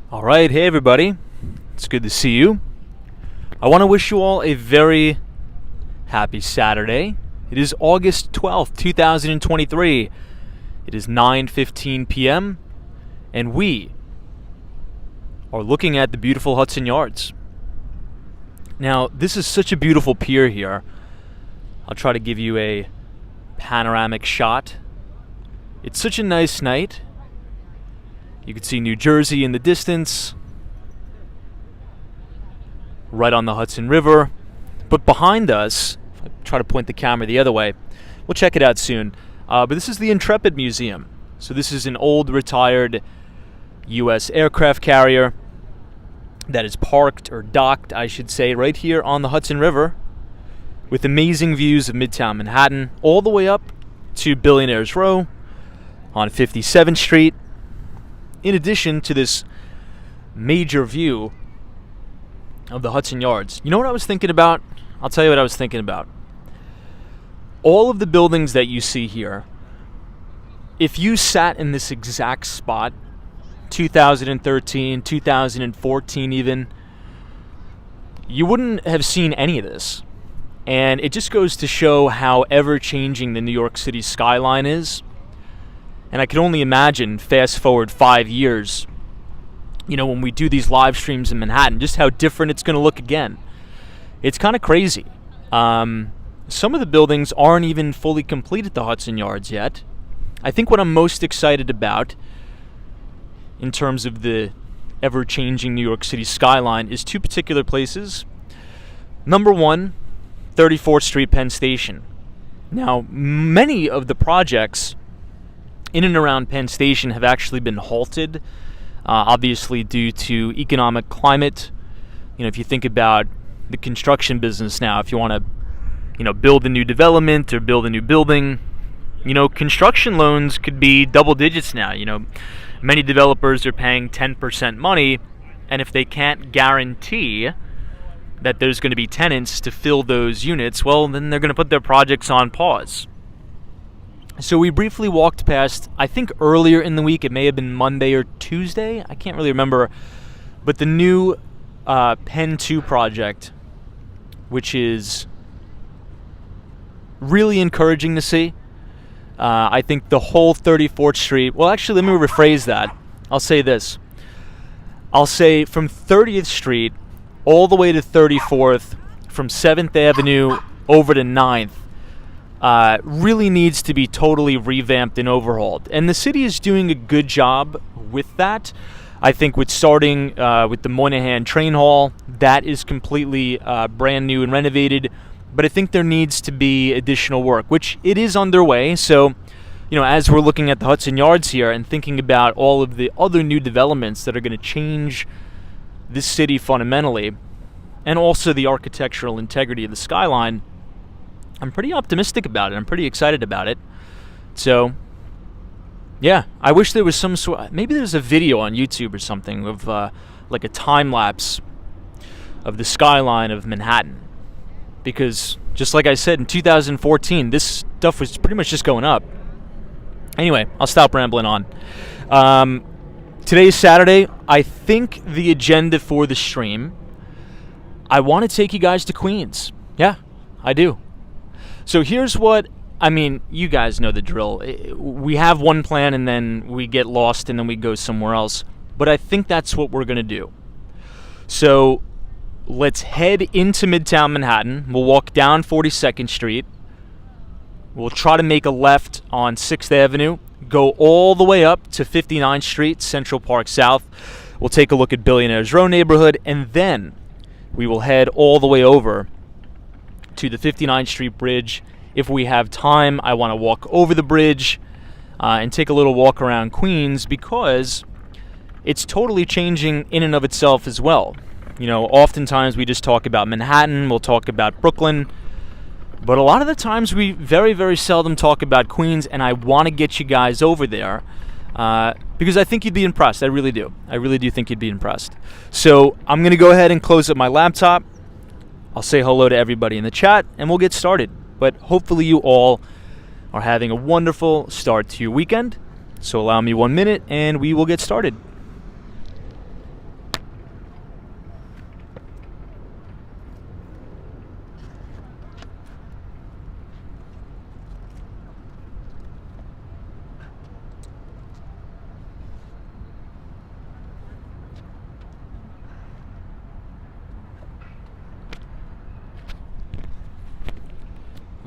All right, hey everybody. It's good to see you. I want to wish you all a very happy Saturday. It is August 12th, 2023. It is 9:15 p.m. and we are looking at the beautiful Hudson Yards. Now, this is such a beautiful pier here. I'll try to give you a panoramic shot. It's such a nice night. You can see New Jersey in the distance, right on the Hudson River. But behind us, if I try to point the camera the other way, we'll check it out soon. But this is the Intrepid Museum. So this is an old retired U.S. aircraft carrier that is parked, or docked, I should say, right here on the Hudson River with amazing views of Midtown Manhattan all the way up to Billionaires Row on 57th Street. In addition to this major view of the Hudson Yards. You know what I was thinking about? I'll tell you what I was thinking about. All of the buildings that you see here, if you sat in this exact spot, 2013, 2014 even, you wouldn't have seen any of this. And it just goes to show how ever-changing the New York City skyline is. And I can only imagine, fast forward 5 years, when we do these live streams in Manhattan, just how different it's going to look again. It's kind of crazy. Some of the buildings aren't even fully complete at the Hudson Yards yet. I think what I'm most excited about in terms of the ever-changing New York City skyline is two particular places. Number one, 34th Street, Penn Station. Now, many of the projects in and around Penn Station have actually been halted, obviously due to economic climate. If you think about the construction business now, if you want to, build a new development or build a new building, construction loans could be double digits now. Many developers are paying 10% money, and if they can't guarantee that there's going to be tenants to fill those units, well, then they're going to put their projects on pause. So we briefly walked past, I think earlier in the week, it may have been Monday or Tuesday, I can't really remember, but the new Penn 2 project, which is really encouraging to see. I think the whole 34th Street, well actually let me rephrase that. I'll say this. I'll say from 30th Street all the way to 34th, from 7th Avenue over to 9th, really needs to be totally revamped and overhauled. And the city is doing a good job with that. I think with starting with the Moynihan Train Hall, that is completely brand new and renovated. But I think there needs to be additional work, which it is underway. So, as we're looking at the Hudson Yards here and thinking about all of the other new developments that are going to change this city fundamentally, and also the architectural integrity of the skyline, I'm pretty optimistic about it. I'm pretty excited about it. So, yeah, I wish there was some sort. Maybe there's a video on YouTube or something of like a time lapse of the skyline of Manhattan, because just like I said in 2014, this stuff was pretty much just going up. Anyway, I'll stop rambling on. Today's Saturday. I think the agenda for the stream, I want to take you guys to Queens. Yeah, I do. So here's what, you guys know the drill. We have one plan and then we get lost and then we go somewhere else. But I think that's what we're going to do. So let's head into Midtown Manhattan. We'll walk down 42nd Street. We'll try to make a left on 6th Avenue. Go all the way up to 59th Street, Central Park South. We'll take a look at Billionaires Row neighborhood. And then we will head all the way over to the 59th Street Bridge. If we have time, I want to walk over the bridge and take a little walk around Queens, because it's totally changing in and of itself as well. Oftentimes we just talk about Manhattan, we'll talk about Brooklyn, but a lot of the times we very, very seldom talk about Queens, and I want to get you guys over there because I think you'd be impressed. I really do. I really do think you'd be impressed. So I'm going to go ahead and close up my laptop. I'll say hello to everybody in the chat, and we'll get started. But hopefully you all are having a wonderful start to your weekend. So allow me 1 minute, and we will get started.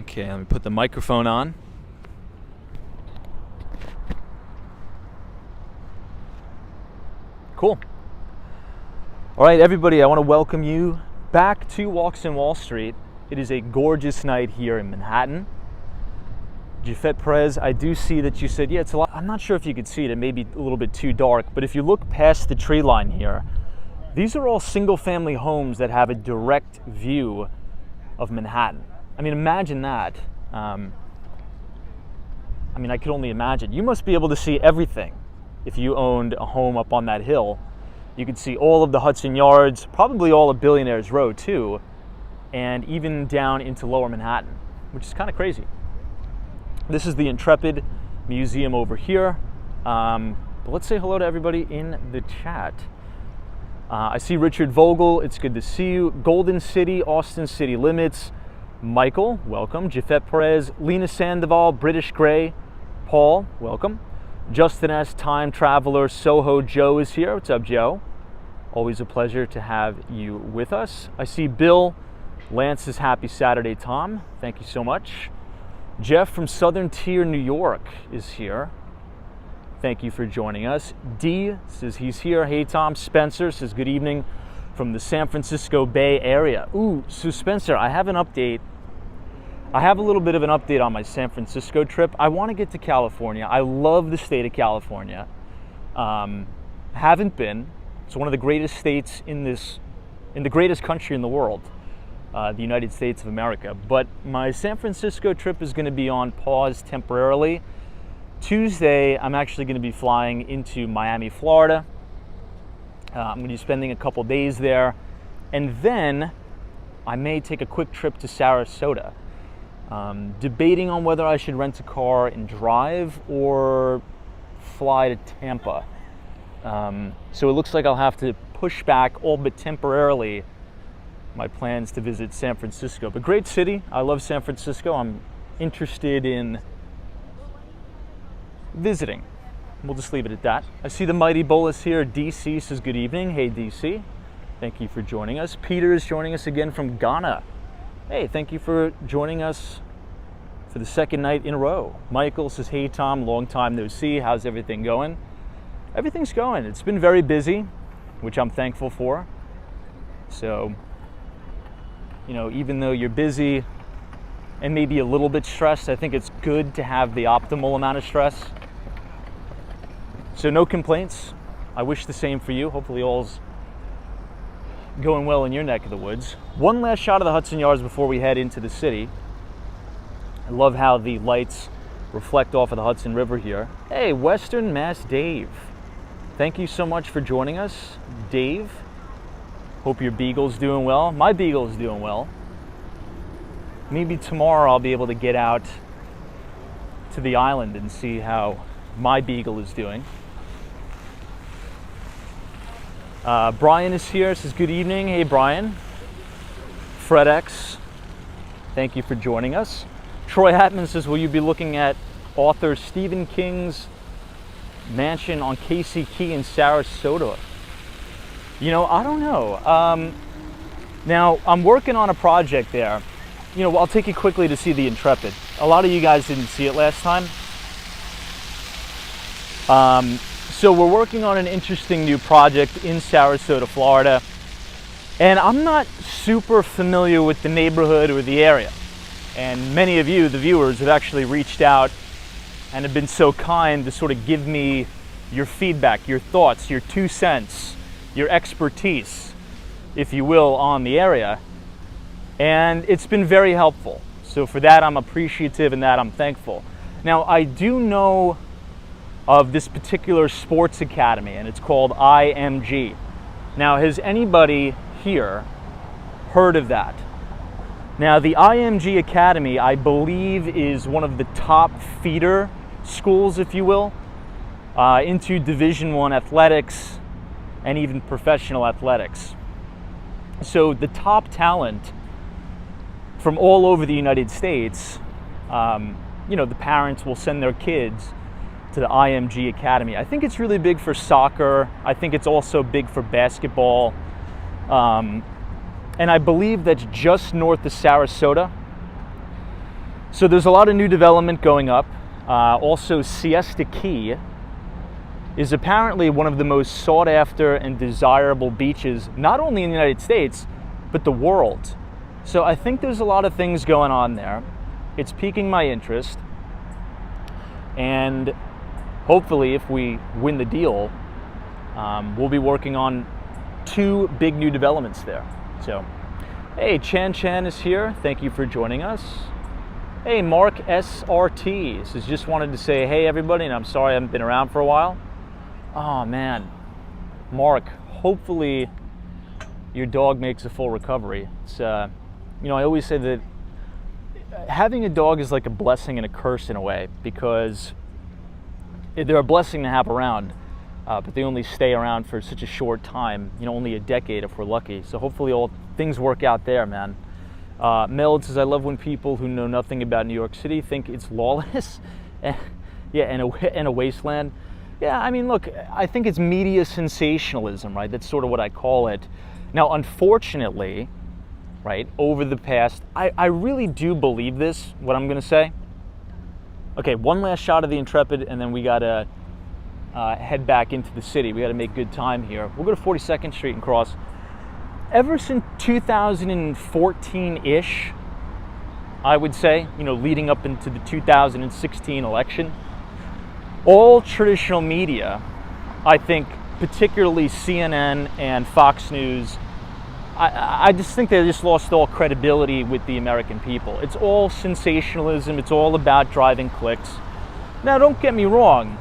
Okay, let me put the microphone on. Cool. All right, everybody, I want to welcome you back to Walks in Wall Street. It is a gorgeous night here in Manhattan. Jafet Perez, I do see that you said, yeah, it's a lot. I'm not sure if you could see it. It may be a little bit too dark, but if you look past the tree line here, these are all single-family homes that have a direct view of Manhattan. I mean, imagine that. I could only imagine. You must be able to see everything if you owned a home up on that hill. You could see all of the Hudson Yards, probably all of Billionaires Row too, and even down into Lower Manhattan, which is kind of crazy. This is the Intrepid Museum over here. But let's say hello to everybody in the chat. I see Richard Vogel, it's good to see you. Golden City, Austin City Limits. Michael, welcome. Jafet Perez, Lena Sandoval, British Grey. Paul, welcome. Justin S., Time Traveler, Soho Joe is here. What's up, Joe? Always a pleasure to have you with us. I see Bill. Lance says happy Saturday, Tom. Thank you so much. Jeff from Southern Tier, New York is here. Thank you for joining us. D says he's here. Hey, Tom. Spencer says good evening from the San Francisco Bay Area. Ooh, so Spencer, I have an update. I have a little bit of an update on my San Francisco trip. I want to get to California. I love the state of California. Haven't been. It's one of the greatest states in the greatest country in the world, the United States of America. But my San Francisco trip is going to be on pause temporarily. Tuesday, I'm actually going to be flying into Miami, Florida. I'm going to be spending a couple days there. And then I may take a quick trip to Sarasota. Debating on whether I should rent a car and drive or fly to Tampa. So it looks like I'll have to push back, all but temporarily, my plans to visit San Francisco. But great city. I love San Francisco. I'm interested in visiting. We'll just leave it at that. I see the Mighty Bolus here. DC says good evening. Hey, DC. Thank you for joining us. Peter is joining us again from Ghana. Hey, thank you for joining us for the second night in a row. Michael says, hey, Tom, long time no see. How's everything going? Everything's going. It's been very busy, which I'm thankful for. So, even though you're busy and maybe a little bit stressed, I think it's good to have the optimal amount of stress. So no complaints. I wish the same for you. Hopefully all's going well in your neck of the woods. One last shot of the Hudson Yards before we head into the city. I love how the lights reflect off of the Hudson River here. Hey, Western Mass Dave. Thank you so much for joining us, Dave. Hope your beagle's doing well. My beagle's doing well. Maybe tomorrow I'll be able to get out to the island and see how my beagle is doing. Brian is here, says good evening. Hey, Brian. FredX, thank you for joining us. Troy Hatman says, will you be looking at author Stephen King's mansion on Casey Key in Sarasota? I don't know. Now, I'm working on a project there. I'll take you quickly to see the Intrepid. A lot of you guys didn't see it last time. So we're working on an interesting new project in Sarasota, Florida. And I'm not super familiar with the neighborhood or the area. And many of you, the viewers, have actually reached out and have been so kind to sort of give me your feedback, your thoughts, your 2 cents, your expertise, if you will, on the area. And it's been very helpful. So for that, I'm appreciative, and that I'm thankful. Now, I do know of this particular sports academy, and it's called IMG. Now, has anybody here heard of that? Now, the IMG Academy, I believe, is one of the top feeder schools, if you will, into Division I athletics and even professional athletics. So the top talent from all over the United States, the parents will send their kids to the IMG Academy. I think it's really big for soccer. I think it's also big for basketball. And I believe that's just north of Sarasota. So there's a lot of new development going up. Also, Siesta Key is apparently one of the most sought after and desirable beaches, not only in the United States, but the world. So I think there's a lot of things going on there. It's piquing my interest. And hopefully, if we win the deal, we'll be working on 2 big new developments there. So, hey, Chan is here. Thank you for joining us. Hey, Mark SRT says, just wanted to say hey everybody, and I'm sorry I haven't been around for a while. Oh man, Mark, hopefully your dog makes a full recovery. It's I always say that having a dog is like a blessing and a curse in a way, because they're a blessing to have around, but they only stay around for such a short time, only a decade if we're lucky. So hopefully all things work out there, man. Meld says, I love when people who know nothing about New York City think it's lawless and a wasteland. Yeah, I mean, look, I think it's media sensationalism, right? That's sort of what I call it. Now, unfortunately, right, over the past, I really do believe this, what I'm going to say. Okay, one last shot of the Intrepid, and then we got to head back into the city. We got to make good time here. We'll go to 42nd Street and cross. Ever since 2014-ish, I would say, leading up into the 2016 election, all traditional media, I think, particularly CNN and Fox News, I just think they just lost all credibility with the American people. It's all sensationalism. It's all about driving clicks. Now, don't get me wrong.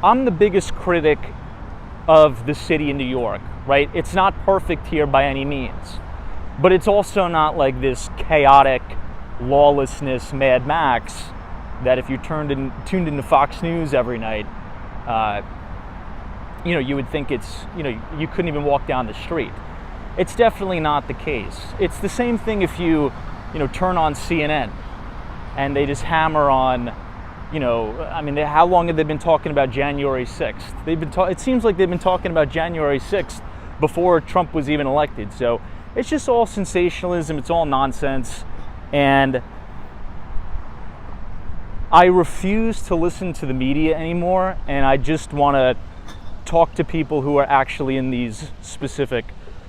I'm the biggest critic of the city of New York, right? It's not perfect here by any means, but it's also not like this chaotic lawlessness Mad Max that if you tuned into Fox News every night, you would think it's, you couldn't even walk down the street. It's definitely not the case. It's the same thing if you turn on CNN and they just hammer on, how long have they been talking about January 6th? It seems like they've been talking about January 6th before Trump was even elected. So it's just all sensationalism. It's all nonsense. And I refuse to listen to the media anymore. And I just want to talk to people who are actually in these specific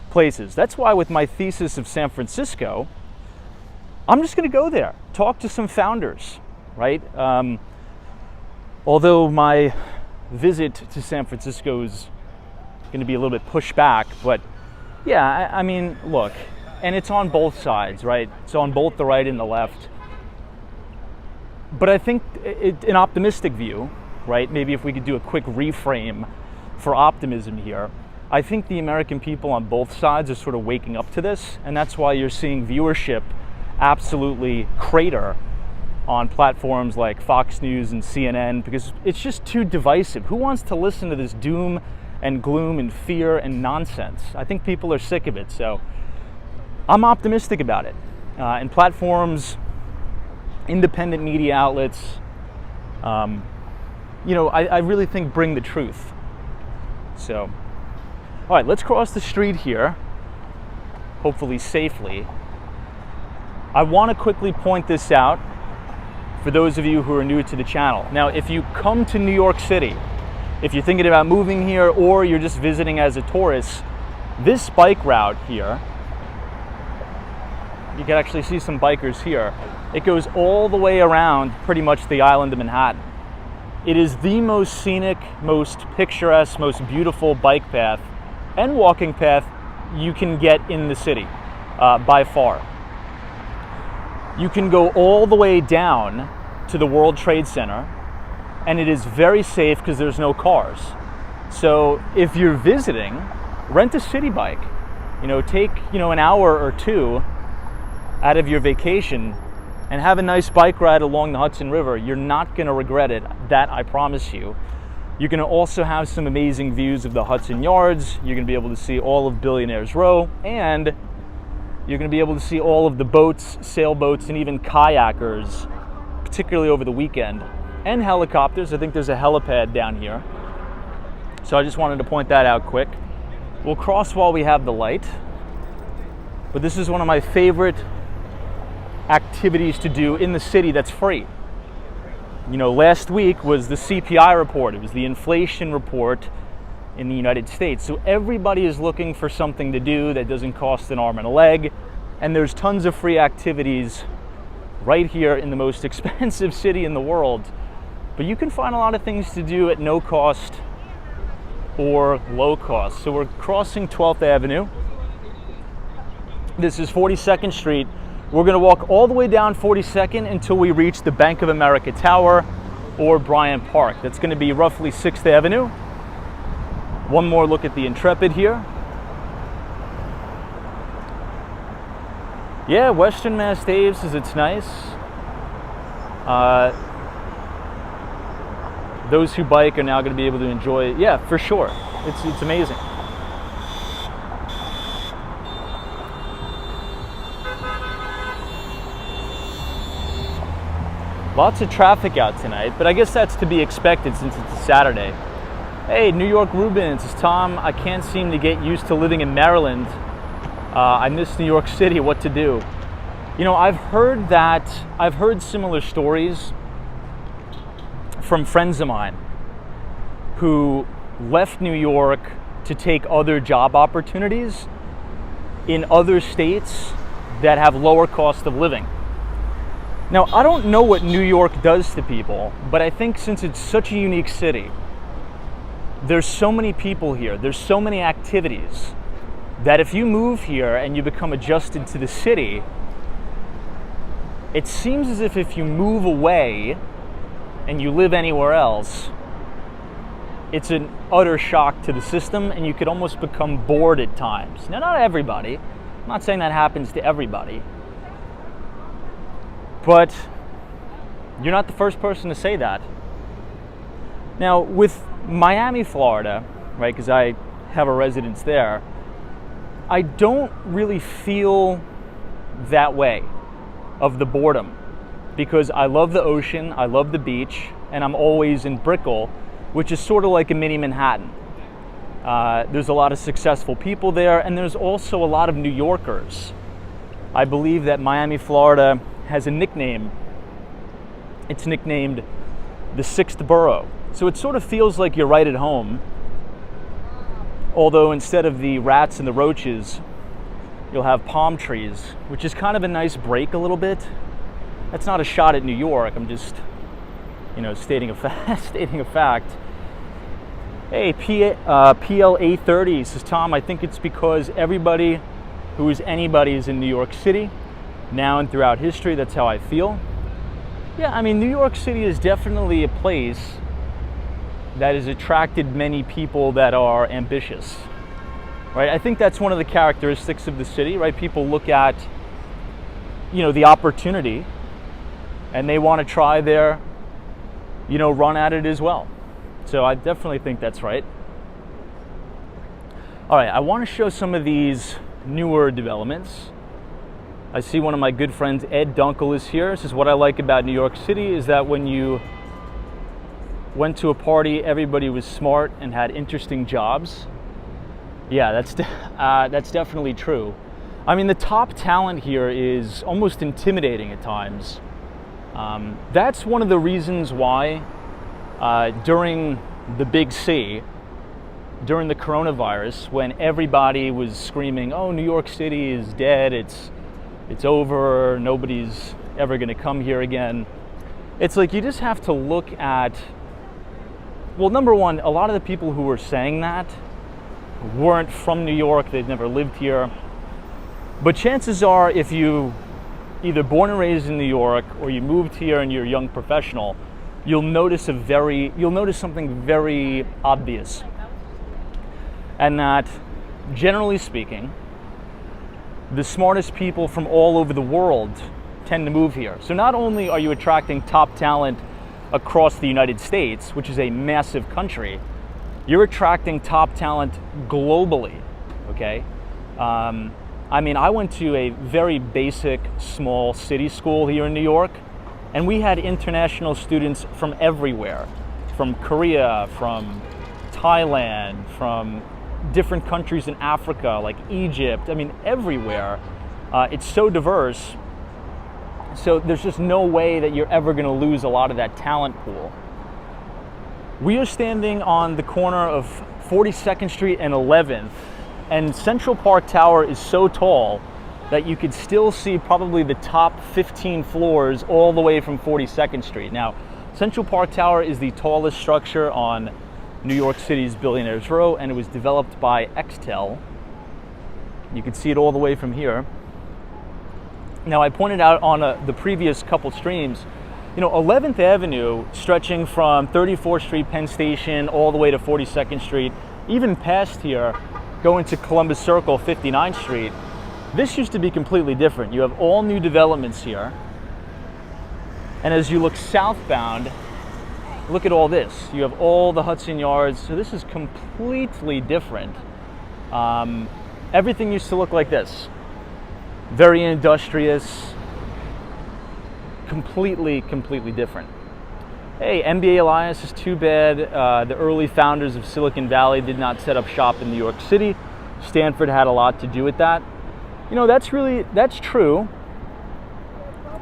places. That's why with my thesis of San Francisco, I'm just going to go there, talk to some founders, right? Although my visit to San Francisco is going to be a little bit pushed back, but yeah, I mean, look, and it's on both sides, right? It's on both the right and the left. But I think an optimistic view, right? Maybe if we could do a quick reframe for optimism here, I think the American people on both sides are sort of waking up to this, and that's why you're seeing viewership absolutely crater on platforms like Fox News and CNN, because it's just too divisive. Who wants to listen to this doom and gloom and fear and nonsense? I think people are sick of it, so I'm optimistic about it. And platforms, independent media outlets, I really think bring the truth. So, all right, let's cross the street here, hopefully safely. I want to quickly point this out for those of you who are new to the channel. Now, if you come to New York City, if you're thinking about moving here or you're just visiting as a tourist, this bike route here, you can actually see some bikers here. It goes all the way around pretty much the island of Manhattan. It is the most scenic, most picturesque, most beautiful bike path and walking path you can get in the city, by far. You can go all the way down to the World Trade Center, and it is very safe because there's no cars. So if you're visiting, rent a city bike. Take an hour or two out of your vacation and have a nice bike ride along the Hudson River. You're not going to regret it. That I promise you. You're going to also have some amazing views of the Hudson Yards. You're going to be able to see all of Billionaires Row, and you're going to be able to see all of the boats, sailboats, and even kayakers, particularly over the weekend, and helicopters. I think there's a helipad down here. So I just wanted to point that out quick. We'll cross while we have the light. But this is one of my favorite activities to do in the city that's free. You know, last week was the CPI report. It was the inflation report in the United States. So everybody is looking for something to do that doesn't cost an arm and a leg. And there's tons of free activities right here in the most expensive city in the world. But you can find a lot of things to do at no cost or low cost. So we're crossing 12th Avenue. This is 42nd Street. We're going to walk all the way down 42nd until we reach the Bank of America Tower or Bryant Park. That's going to be roughly 6th Avenue. One more look at the Intrepid here. Yeah, Western Mass Dave says it's nice. Those who bike are now going to be able to enjoy it. Yeah, for sure. It's amazing. Lots of traffic out tonight, but I guess that's to be expected since it's a Saturday. Hey, New York Rubens, it's Tom. I can't seem to get used to living in Maryland. I miss New York City. What to do? You know, I've heard similar stories from friends of mine who left New York to take other job opportunities in other states that have lower cost of living. Now, I don't know what New York does to people, but I think since it's such a unique city, there's so many people here, there's so many activities, that if you move here and you become adjusted to the city, it seems as if you move away and you live anywhere else, it's an utter shock to the system and you could almost become bored at times. Now, not everybody. I'm not saying that happens to everybody. But you're not the first person to say that. Now, with Miami, Florida, right, because I have a residence there, I don't really feel that way of the boredom because I love the ocean, I love the beach, and I'm always in Brickell, which is sort of like a mini Manhattan. There's a lot of successful people there, and there's also a lot of New Yorkers. I believe that Miami, Florida has a nickname. It's nicknamed the Sixth Borough. So it sort of feels like you're right at home. Although instead of the rats and the roaches, you'll have palm trees, which is kind of a nice break a little bit. That's not a shot at New York. I'm just, stating a fact. Hey, PL 830 says, Tom, I think it's because everybody who is anybody is in New York City. Now and throughout history, that's how I feel. Yeah, I mean, New York City is definitely a place that has attracted many people that are ambitious, right? I think that's one of the characteristics of the city, right? People look at, the opportunity and they want to try their, run at it as well. So I definitely think that's right. All right, I want to show some of these newer developments. I see one of my good friends, Ed Dunkel, is here. This is what I like about New York City, is that when you went to a party, everybody was smart and had interesting jobs. Yeah, that's definitely true. I mean, the top talent here is almost intimidating at times. That's one of the reasons why during the Big C, during the coronavirus, when everybody was screaming, oh, New York City is dead, it's over, nobody's ever going to come here again. It's like you just have to look at, well, number one, a lot of the people who were saying that weren't from New York, they've never lived here. But chances are, if you either born and raised in New York or you moved here and you're a young professional, you'll notice something very obvious. And that, generally speaking, the smartest people from all over the world tend to move here. So not only are you attracting top talent across the United States, which is a massive country, you're attracting top talent globally, okay? I mean, I went to a very basic small city school here in New York, and we had international students from everywhere, from Korea, from Thailand, from different countries in Africa, like Egypt, I mean, everywhere. It's so diverse. So there's just no way that you're ever going to lose a lot of that talent pool. We are standing on the corner of 42nd Street and 11th, and Central Park Tower is so tall that you could still see probably the top 15 floors all the way from 42nd Street. Now, Central Park Tower is the tallest structure on New York City's Billionaires Row, and it was developed by Extel. You can see it all the way from here. Now, I pointed out on the previous couple streams, 11th Avenue, stretching from 34th Street, Penn Station, all the way to 42nd Street, even past here, going to Columbus Circle, 59th Street. This used to be completely different. You have all new developments here. And as you look southbound, look at all this. You have all the Hudson Yards. So this is completely different. Everything used to look like this. Very industrious. Completely different. Hey, MBA Elias, is too bad the early founders of Silicon Valley did not set up shop in New York City. Stanford had a lot to do with that. That's true.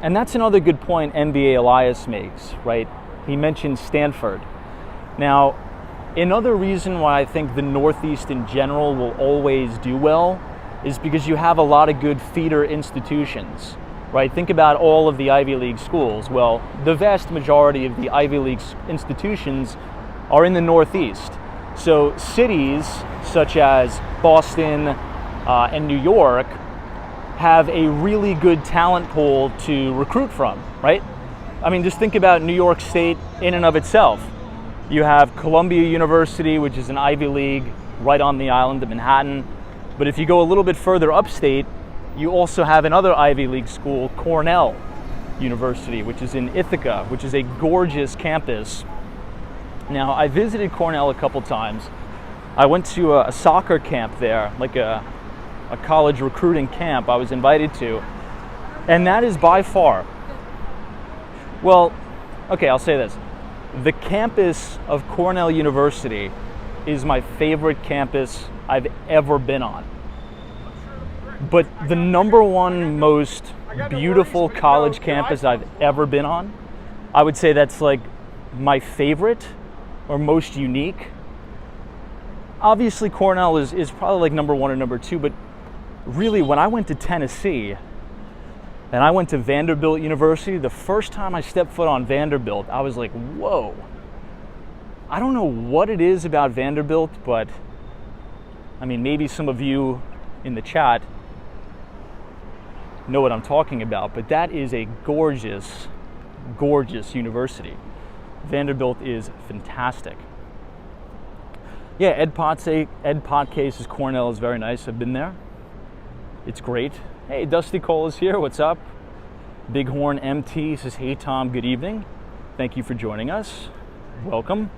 And that's another good point MBA Elias makes, right? He mentioned Stanford. Now, another reason why I think the Northeast in general will always do well is because you have a lot of good feeder institutions, right? Think about all of the Ivy League schools. Well, the vast majority of the Ivy League institutions are in the Northeast. So cities such as Boston and New York have a really good talent pool to recruit from, right? I mean, just think about New York State in and of itself. You have Columbia University, which is an Ivy League right on the island of Manhattan. But if you go a little bit further upstate, you also have another Ivy League school, Cornell University, which is in Ithaca, which is a gorgeous campus. Now, I visited Cornell a couple times. I went to a soccer camp there, like a college recruiting camp I was invited to. And that is by far, well, okay, I'll say this. The campus of Cornell University is my favorite campus I've ever been on. But the number one most beautiful college campus I've ever been on, I would say that's like my favorite or most unique. Obviously Cornell is probably like number one or number two, but really when I went to Tennessee and I went to Vanderbilt University, the first time I stepped foot on Vanderbilt, I was like, whoa. I don't know what it is about Vanderbilt, but I mean, maybe some of you in the chat know what I'm talking about, but that is a gorgeous, gorgeous university. Vanderbilt is fantastic. Yeah, Ed Potcase's Cornell is very nice. I've been there. It's great. Hey, Dusty Cole is here. What's up? Bighorn MT says, hey Tom, good evening. Thank you for joining us. Welcome.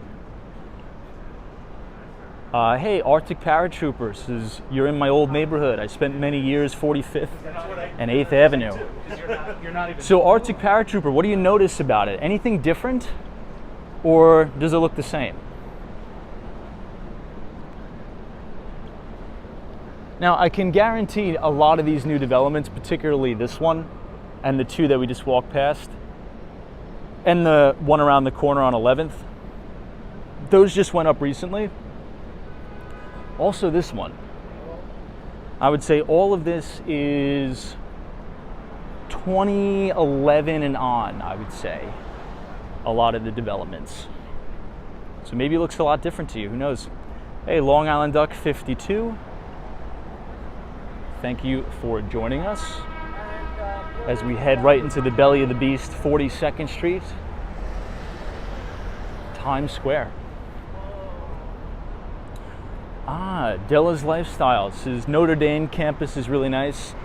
Hey, Arctic Paratroopers says, you're in my old neighborhood. I spent many years 45th and 8th Avenue. So Arctic Paratrooper, what do you notice about it? Anything different? Or does it look the same? Now, I can guarantee a lot of these new developments, particularly this one and the two that we just walked past, and the one around the corner on 11th, those just went up recently. Also this one. I would say all of this is 2011 and on, I would say, a lot of the developments. So maybe it looks a lot different to you, who knows? Hey, Long Island Duck 52. Thank you for joining us as we head right into the belly of the beast, 42nd Street, Times Square. Della's Lifestyle says Notre Dame campus is really nice.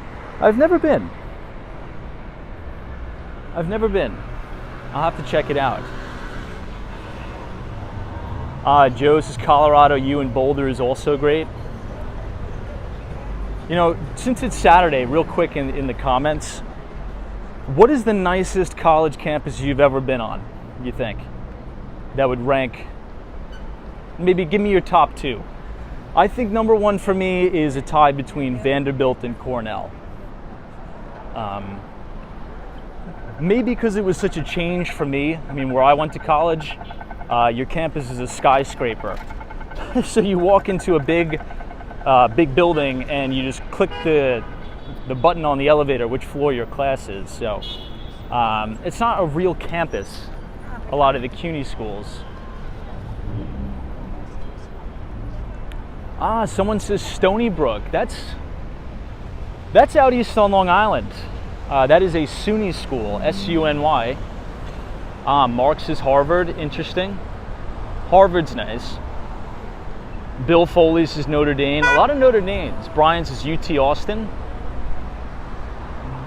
I've never been. I'll have to check it out. Joe says Colorado U in Boulder is also great. You know, since it's Saturday, real quick in the comments, what is the nicest college campus you've ever been on, you think? That would rank, maybe give me your top two. I think number one for me is a tie between Vanderbilt and Cornell. maybe because it was such a change for me. I mean, where I went to college, your campus is a skyscraper. So you walk into a big building and you just click the button on the elevator which floor your class is. So it's not a real campus, a lot of the CUNY schools. Someone says Stony Brook. That's out east on Long Island. That is a SUNY school, S-U-N-Y. Mark's is Harvard, interesting. Harvard's nice. Bill Foley's is Notre Dame. A lot of Notre Dames. Bryant's is UT Austin.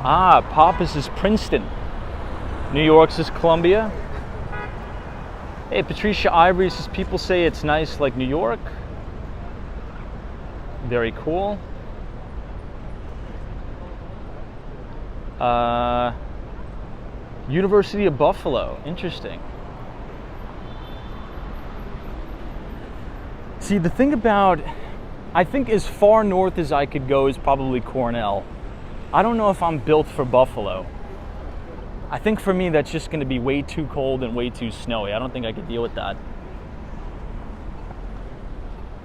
Pappas is Princeton. New York's is Columbia. Hey, Patricia Ivory says people say it's nice like New York. Very cool. University of Buffalo. Interesting. See, the thing about, I think as far north as I could go is probably Cornell. I don't know if I'm built for Buffalo. I think for me that's just going to be way too cold and way too snowy. I don't think I could deal with that.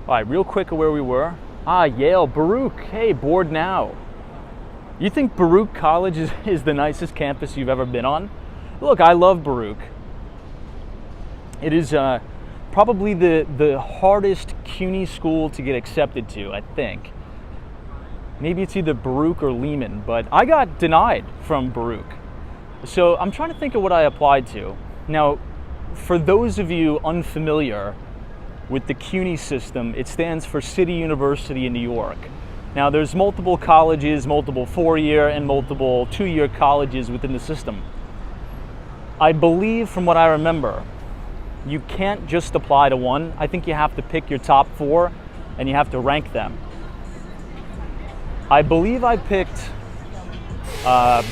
All right, real quick of where we were. Yale, Baruch. Hey, bored now. You think Baruch College is the nicest campus you've ever been on? Look, I love Baruch. It is probably the hardest CUNY school to get accepted to, I think. Maybe it's either Baruch or Lehman, but I got denied from Baruch. So I'm trying to think of what I applied to. Now, for those of you unfamiliar with the CUNY system, it stands for City University in New York. Now, there's multiple colleges, multiple 4-year and multiple 2-year colleges within the system. I believe, from what I remember, you can't just apply to one. I think you have to pick your top 4 and you have to rank them. I believe I picked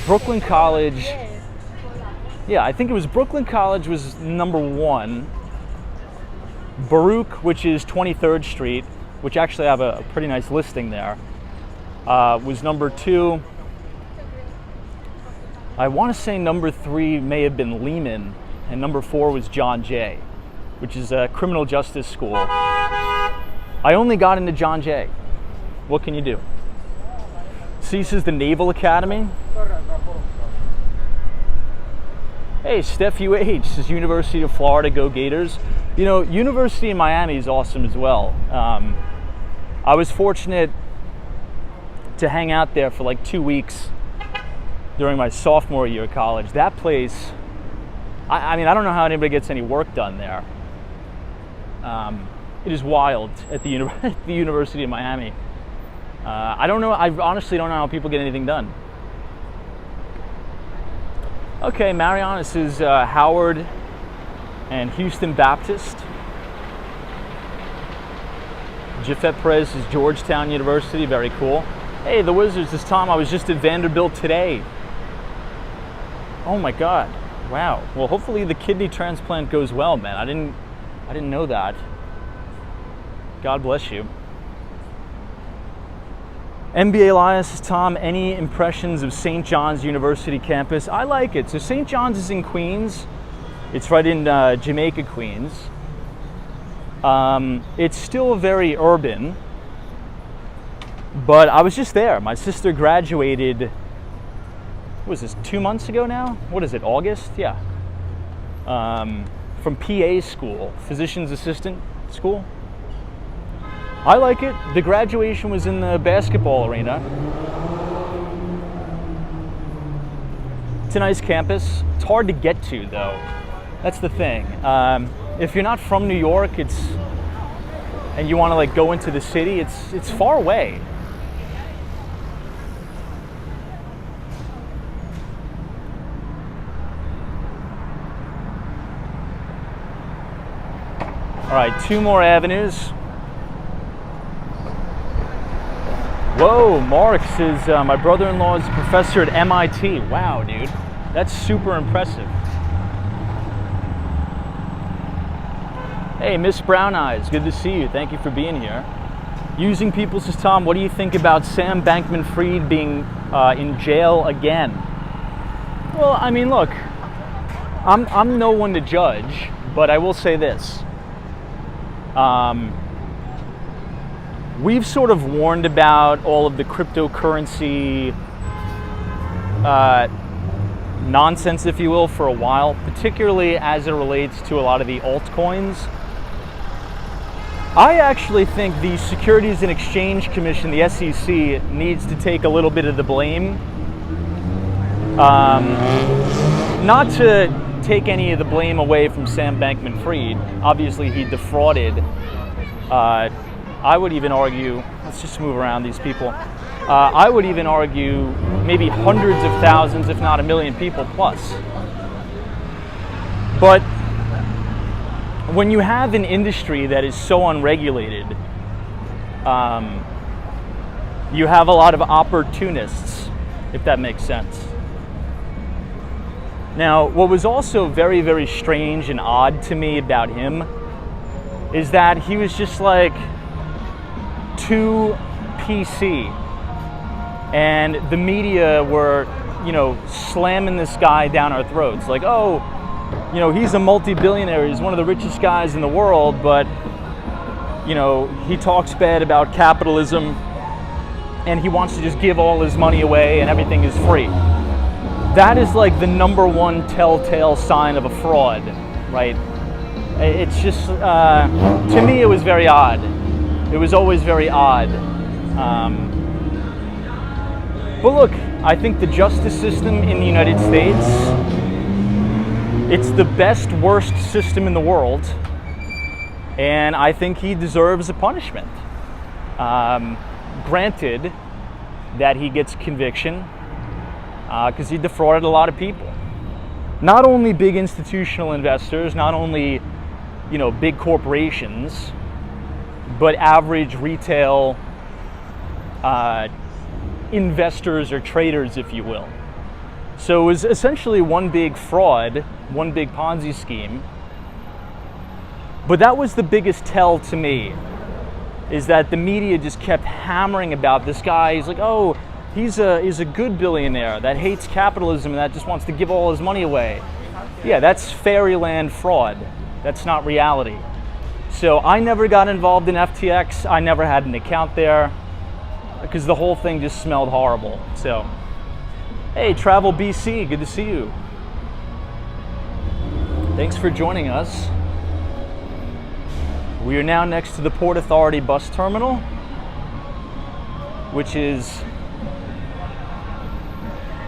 Brooklyn College. Yeah, I think it was Brooklyn College was number 1. Baruch, which is 23rd Street, which actually I have a pretty nice listing there, was number 2. I want to say number 3 may have been Lehman, and number 4 was John Jay, which is a criminal justice school. I only got into John Jay. What can you do? Cease is the Naval Academy. Hey, Steph UH is University of Florida, go Gators. You know, University of Miami is awesome as well. I was fortunate to hang out there for like 2 weeks during my sophomore year of college. That place, I mean, I don't know how anybody gets any work done there. It is wild at the University of Miami. I don't know, I honestly don't know how people get anything done. Okay, Marianas is Howard and Houston Baptist. Jafet Perez is Georgetown University, very cool. Hey, the Wizards, this time I was just at Vanderbilt today. Oh my God, wow. Well, hopefully the kidney transplant goes well, man. I didn't know that. God bless you. MBA Elias is Tom. Any impressions of St. John's University campus? I like it. So St. John's is in Queens. It's right in Jamaica, Queens. It's still very urban, but I was just there. My sister graduated, what was this, 2 months ago now? What is it, August? Yeah. From PA school, physician's assistant school. I like it. The graduation was in the basketball arena. It's a nice campus. It's hard to get to, though. That's the thing. If you're not from New York, and you want to like go into the city, it's far away. All right, 2 more avenues. Whoa, Mark says, my brother-in-law is a professor at MIT. Wow, dude. That's super impressive. Hey, Miss Brown Eyes, good to see you. Thank you for being here. Using People says, Tom, what do you think about Sam Bankman-Fried being in jail again? Well, I mean, look, I'm no one to judge, but I will say this. We've sort of warned about all of the cryptocurrency nonsense, if you will, for a while, particularly as it relates to a lot of the altcoins. I actually think the Securities and Exchange Commission, the SEC, needs to take a little bit of the blame. Not to take any of the blame away from Sam Bankman-Fried. Obviously, he defrauded. I would even argue, let's just move around these people. I would even argue maybe hundreds of thousands, if not a million people plus. But when you have an industry that is so unregulated, you have a lot of opportunists, if that makes sense. Now, what was also very, very strange and odd to me about him is that he was just like too PC. And the media were, slamming this guy down our throats. Like, oh, he's a multi-billionaire. He's one of the richest guys in the world, but, he talks bad about capitalism and he wants to just give all his money away and everything is free. That is like the number one telltale sign of a fraud, right? It's just, to me, it was very odd. It was always very odd. But look, I think the justice system in the United States, it's the best, worst system in the world, and I think he deserves a punishment. Granted that he gets conviction, because he defrauded a lot of people. Not only big institutional investors, not only, big corporations, but average retail investors or traders, if you will. So it was essentially one big fraud, one big Ponzi scheme. But that was the biggest tell to me, is that the media just kept hammering about this guy. He's like, oh, he's a good billionaire that hates capitalism and that just wants to give all his money away. Yeah, that's fairyland fraud. That's not reality. So I never got involved in FTX. I never had an account there because the whole thing just smelled horrible. So, hey, Travel BC, good to see you. Thanks for joining us. We are now next to the Port Authority bus terminal, which is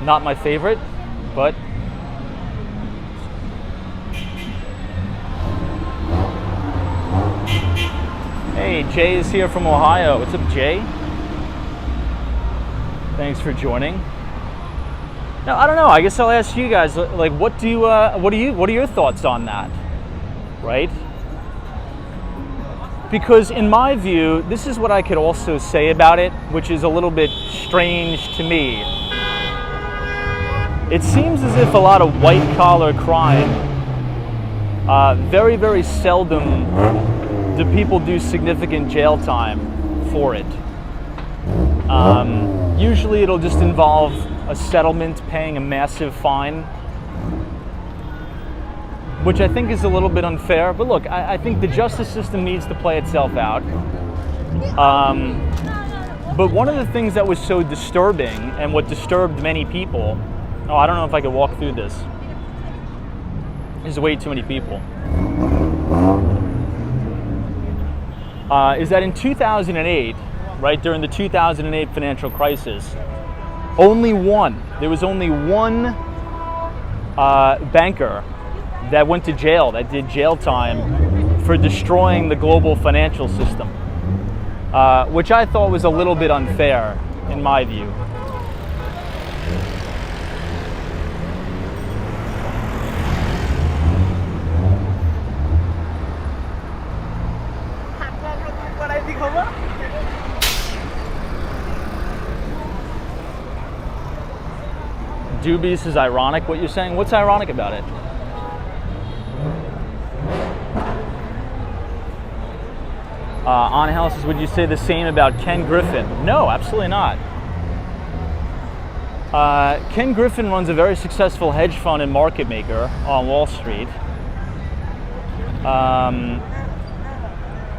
not my favorite, but hey, Jay is here from Ohio. What's up, Jay? Thanks for joining. Now, I don't know. I guess I'll ask you guys, like, what are your thoughts on that, right? Because in my view, this is what I could also say about it, which is a little bit strange to me. It seems as if a lot of white-collar crime, very, very seldom do people do significant jail time for it. Usually it'll just involve a settlement, paying a massive fine, which I think is a little bit unfair. But look, I think the justice system needs to play itself out. But one of the things that was so disturbing, and what disturbed many people, I don't know if I could walk through this. There's way too many people. Is that in 2008, right, during the 2008 financial crisis, there was only one banker that went to jail, that did jail time for destroying the global financial system, which I thought was a little bit unfair in my view. Dubious is ironic, what you're saying? What's ironic about it? On houses, would you say the same about Ken Griffin? No, absolutely not. Ken Griffin runs a very successful hedge fund and market maker on Wall Street.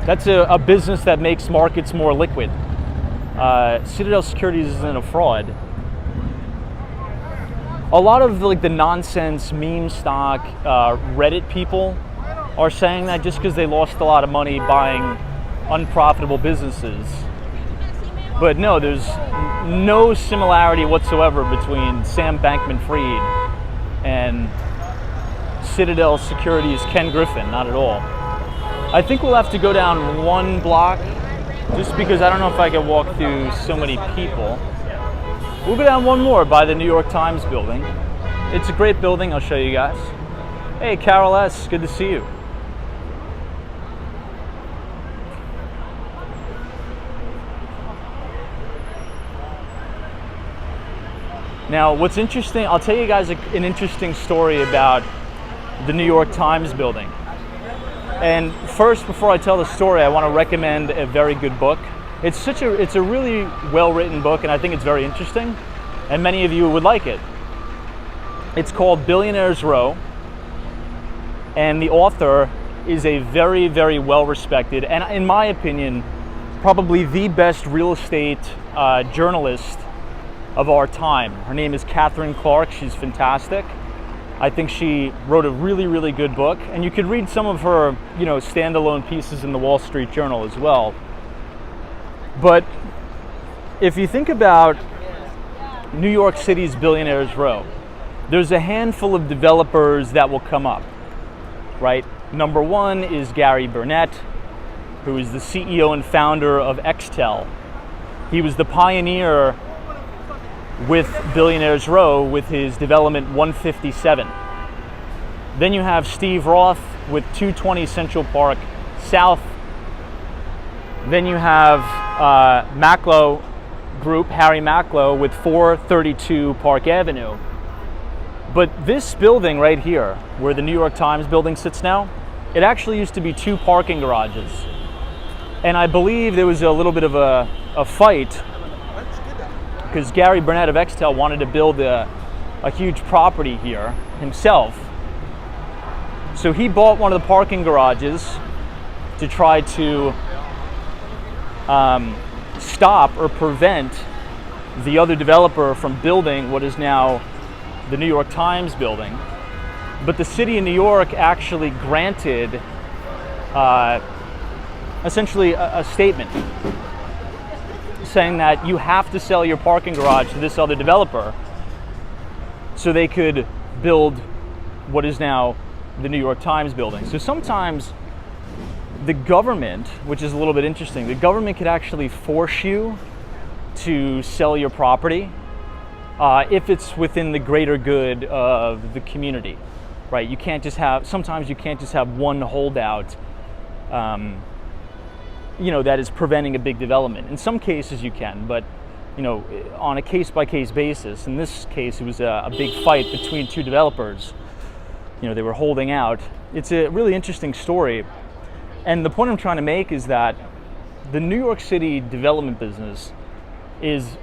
That's a business that makes markets more liquid. Citadel Securities isn't a fraud. A lot of the nonsense meme stock Reddit people are saying that just because they lost a lot of money buying unprofitable businesses. But no, there's no similarity whatsoever between Sam Bankman-Fried and Citadel Securities' Ken Griffin, not at all. I think we'll have to go down one block just because I don't know if I can walk through so many people. We'll go down one more by the New York Times building. It's a great building, I'll show you guys. Hey, Carol S., good to see you. Now, what's interesting, I'll tell you guys an interesting story about the New York Times building. And first, before I tell the story, I want to recommend a very good book. It's a really well-written book, and I think it's very interesting, and many of you would like it. It's called Billionaires Row, and the author is a very, very well-respected, and in my opinion, probably the best real estate journalist of our time. Her name is Catherine Clark. She's fantastic. I think she wrote a really, really good book, and you could read some of her, standalone pieces in the Wall Street Journal as well. But if you think about New York City's Billionaires Row, there's a handful of developers that will come up, right? Number one is Gary Burnett, who is the CEO and founder of Extel. He was the pioneer with Billionaires Row with his development 157. Then you have Steve Roth with 220 Central Park South. Then you have Macklowe Group, Harry Macklowe, with 432 Park Avenue. But this building right here, where the New York Times building sits now, it actually used to be 2 parking garages. And I believe there was a little bit of a fight because Gary Burnett of Extel wanted to build a huge property here himself. So he bought one of the parking garages to try to stop or prevent the other developer from building what is now the New York Times building. But the city of New York actually granted essentially a statement saying that you have to sell your parking garage to this other developer so they could build what is now the New York Times building. So sometimes the government, which is a little bit interesting, the government could actually force you to sell your property if it's within the greater good of the community, right? You can't just have, sometimes you can't just have one holdout that is preventing a big development. In some cases you can, but on a case-by-case basis. In this case, it was a big fight between 2 developers. They were holding out. It's a really interesting story. And the point I'm trying to make is that the New York City development business is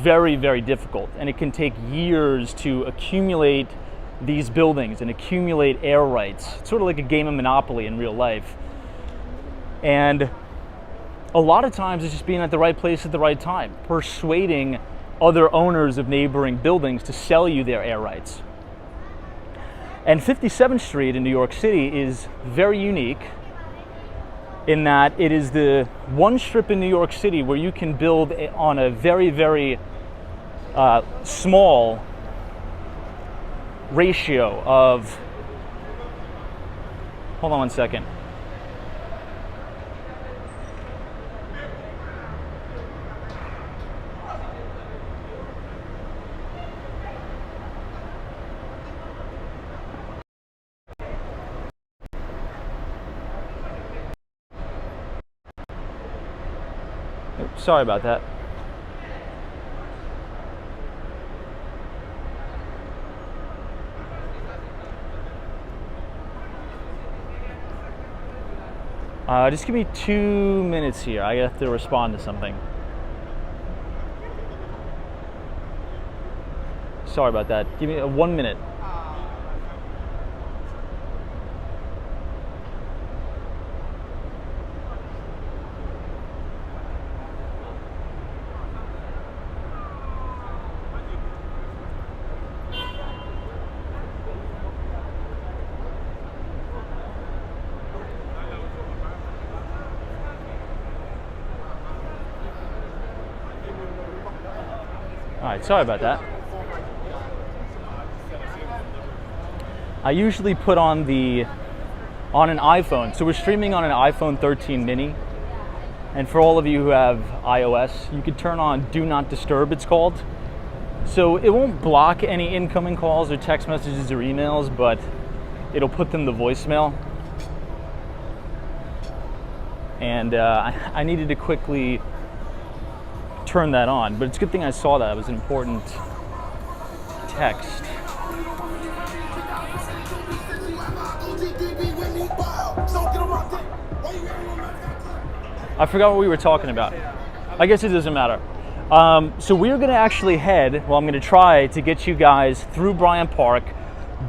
very, very difficult, and it can take years to accumulate these buildings and accumulate air rights. It's sort of like a game of Monopoly in real life. And a lot of times it's just being at the right place at the right time, persuading other owners of neighboring buildings to sell you their air rights. And 57th Street in New York City is very unique in that it is the one strip in New York City where you can build on a very, very small ratio of, hold on one second. Sorry about that. Just give me 2 minutes here. I have to respond to something. Sorry about that. Give me 1 minute. All right, sorry about that. I usually put on an iPhone. So we're streaming on an iPhone 13 mini. And for all of you who have iOS, you could turn on Do Not Disturb, it's called. So it won't block any incoming calls or text messages or emails, but it'll put them to voicemail. And I needed to quickly turn that on, but it's a good thing I saw that. It was an important text. I forgot what we were talking about. I guess it doesn't matter. So we're going to actually I'm going to try to get you guys through Bryant Park,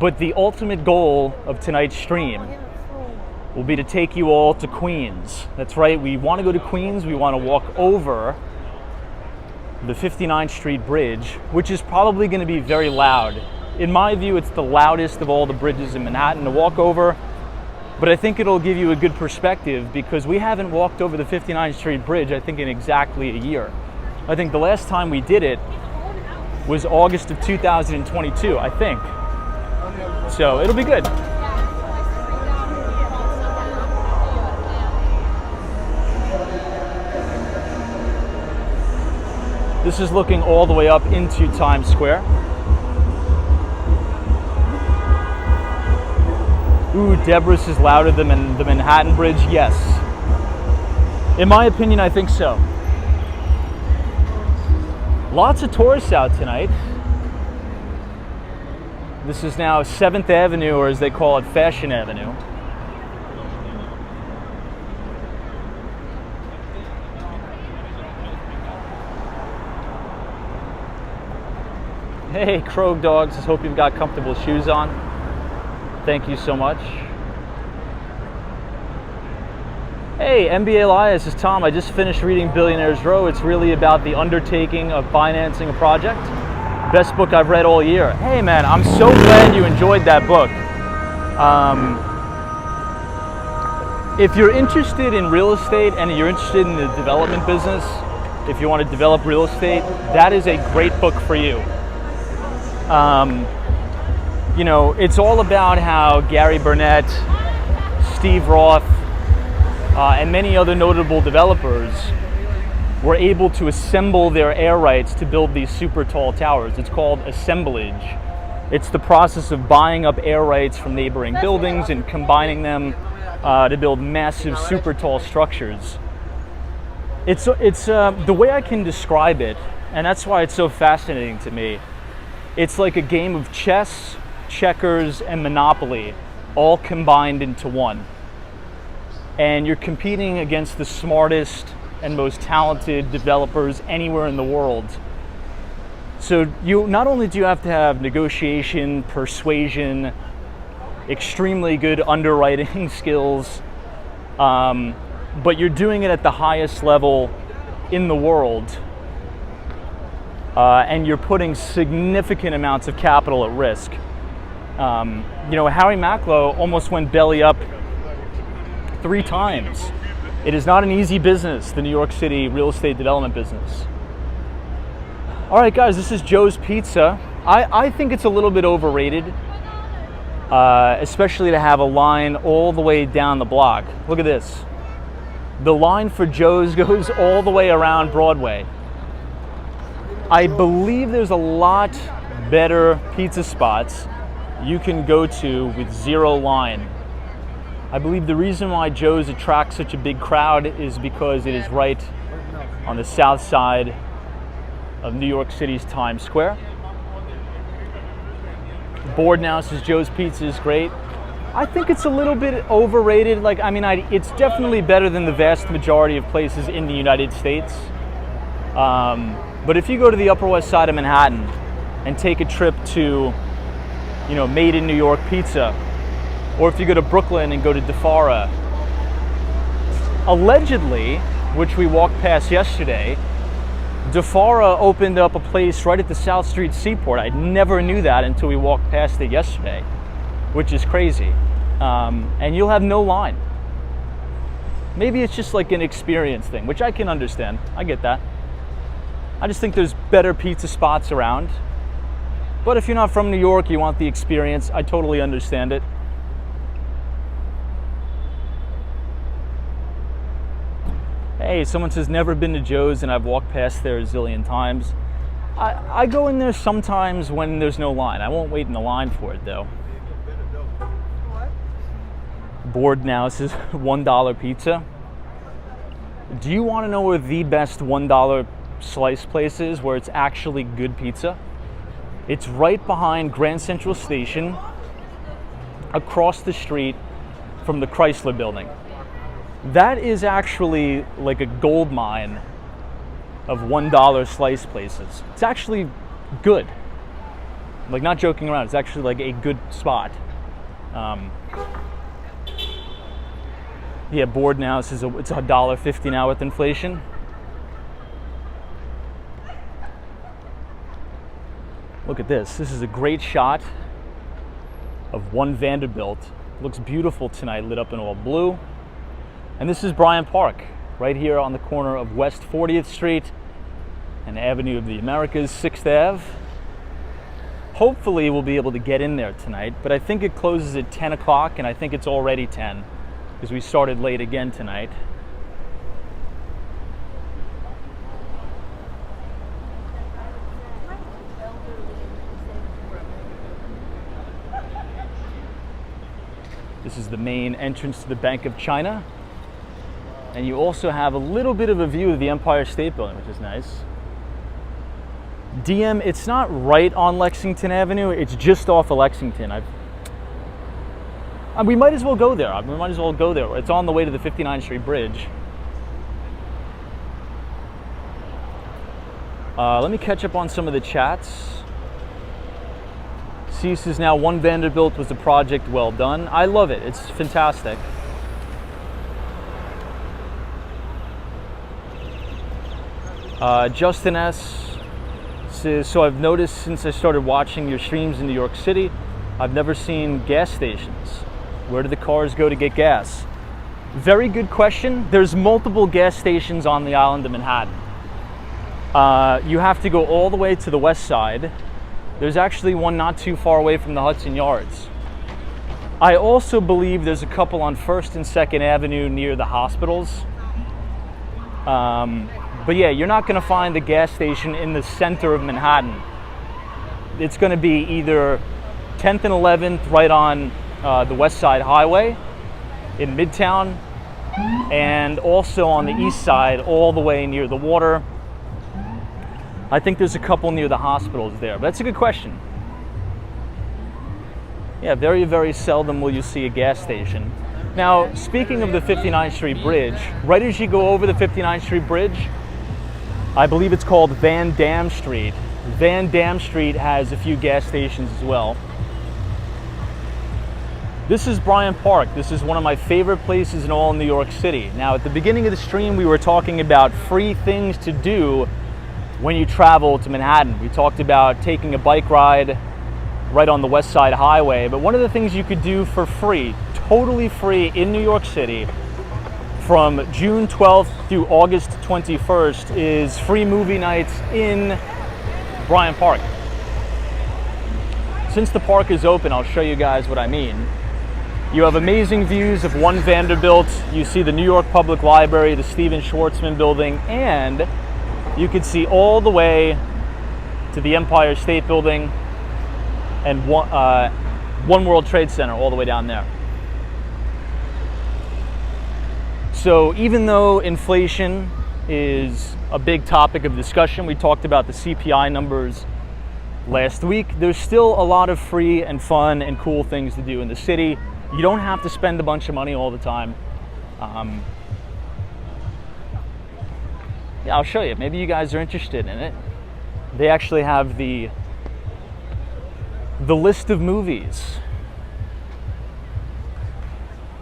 but the ultimate goal of tonight's stream will be to take you all to Queens. That's right, we want to go to Queens. We want to walk over the 59th Street Bridge, which is probably going to be very loud. In my view, it's the loudest of all the bridges in Manhattan to walk over, but I think it'll give you a good perspective because we haven't walked over the 59th Street Bridge, I think, in exactly a year. I think the last time we did it was August of 2022, I think. So it'll be good. This is looking all the way up into Times Square. Ooh, Debris is louder than the Manhattan Bridge. Yes. In my opinion, I think so. Lots of tourists out tonight. This is now 7th Avenue, or as they call it, Fashion Avenue. Hey, Krog Dogs, just hope you've got comfortable shoes on. Thank you so much. Hey, MBA Elias, this is Tom. I just finished reading Billionaires Row. It's really about the undertaking of financing a project. Best book I've read all year. Hey man, I'm so glad you enjoyed that book. If you're interested in real estate and you're interested in the development business, if you want to develop real estate, that is a great book for you. You know, it's all about how Gary Burnett, Steve Roth, and many other notable developers were able to assemble their air rights to build these super tall towers. It's called assemblage. It's the process of buying up air rights from neighboring buildings and combining them to build massive super tall structures. It's the way I can describe it, and that's why it's so fascinating to me. It's like a game of chess, checkers, and Monopoly, all combined into one. And you're competing against the smartest and most talented developers anywhere in the world. So you not only do you have to have negotiation, persuasion, extremely good underwriting skills, but you're doing it at the highest level in the world. And you're putting significant amounts of capital at risk. You know, Harry Macklowe almost went belly up 3 times. It is not an easy business, the New York City real estate development business. All right, guys, this is Joe's Pizza. I think it's a little bit overrated, especially to have a line all the way down the block. Look at this. The line for Joe's goes all the way around Broadway. I believe there's a lot better pizza spots you can go to with 0 line. I believe the reason why Joe's attracts such a big crowd is because it is right on the south side of New York City's Times Square. The board now says Joe's Pizza is great. I think it's a little bit overrated. Like, I mean, it's definitely better than the vast majority of places in the United States. But if you go to the Upper West Side of Manhattan, and take a trip to, you know, Made in New York Pizza, or if you go to Brooklyn and go to DeFara. Allegedly, which we walked past yesterday, DeFara opened up a place right at the South Street Seaport. I never knew that until we walked past it yesterday, which is crazy. And you'll have no line. Maybe it's just like an experience thing, which I can understand. I get that. I just think there's better pizza spots around. But if you're not from New York, you want the experience, I totally understand it. Hey, someone says never been to Joe's, and I've walked past there a zillion times. I go in there sometimes when there's no line. I won't wait in the line for it though. Board now says $1 pizza. Do you want to know where the best $1 slice place is, where it's actually good pizza? It's right behind Grand Central Station, across the street from the Chrysler Building. That is actually like a gold mine of $1 slice places. It's actually good. Like, not joking around, it's actually like a good spot. Yeah, board now says it's $1.50 now with inflation. Look at this. This is a great shot of One Vanderbilt. Looks beautiful tonight, lit up in all blue. And this is Bryant Park, right here on the corner of West 40th Street and Avenue of the Americas, 6th Ave. Hopefully we'll be able to get in there tonight, but I think it closes at 10 o'clock, and I think it's already 10 because we started late again tonight. This is the main entrance to the Bank of China. And you also have a little bit of a view of the Empire State Building, which is nice. DM, it's not right on Lexington Avenue, it's just off of Lexington. We might as well go there. It's on the way to the 59th Street Bridge. Let me catch up on some of the chats. C says now One Vanderbilt was a project well done. I love it. It's fantastic. Justin S says, so I've noticed since I started watching your streams in New York City, I've never seen gas stations. Where do the cars go to get gas? Very good question. There's multiple gas stations on the island of Manhattan. You have to go all the way to the west side. There's actually one not too far away from the Hudson Yards. I also believe there's a couple on 1st and 2nd Avenue near the hospitals. But yeah, you're not going to find a gas station in the center of Manhattan. It's going to be either 10th and 11th right on the West Side Highway in Midtown, and also on the east side all the way near the water. I think there's a couple near the hospitals there, but that's a good question. Yeah, very, very seldom will you see a gas station. Now, speaking of the 59th Street Bridge, right as you go over the 59th Street Bridge, I believe it's called Van Dam Street. Van Dam Street has a few gas stations as well. This is Bryant Park. This is one of my favorite places in all New York City. Now, at the beginning of the stream, we were talking about free things to do when you travel to Manhattan. We talked about taking a bike ride right on the West Side Highway, but one of the things you could do for free, totally free in New York City, from June 12th through August 21st is free movie nights in Bryant Park. Since the park is open, I'll show you guys what I mean. You have amazing views of One Vanderbilt. You see the New York Public Library, the Stephen Schwarzman Building, and you can see all the way to the Empire State Building and One World Trade Center all the way down there. So even though inflation is a big topic of discussion, we talked about the CPI numbers last week, there's still a lot of free and fun and cool things to do in the city. You don't have to spend a bunch of money all the time. Yeah, I'll show you. Maybe you guys are interested in it. They actually have the the list of movies.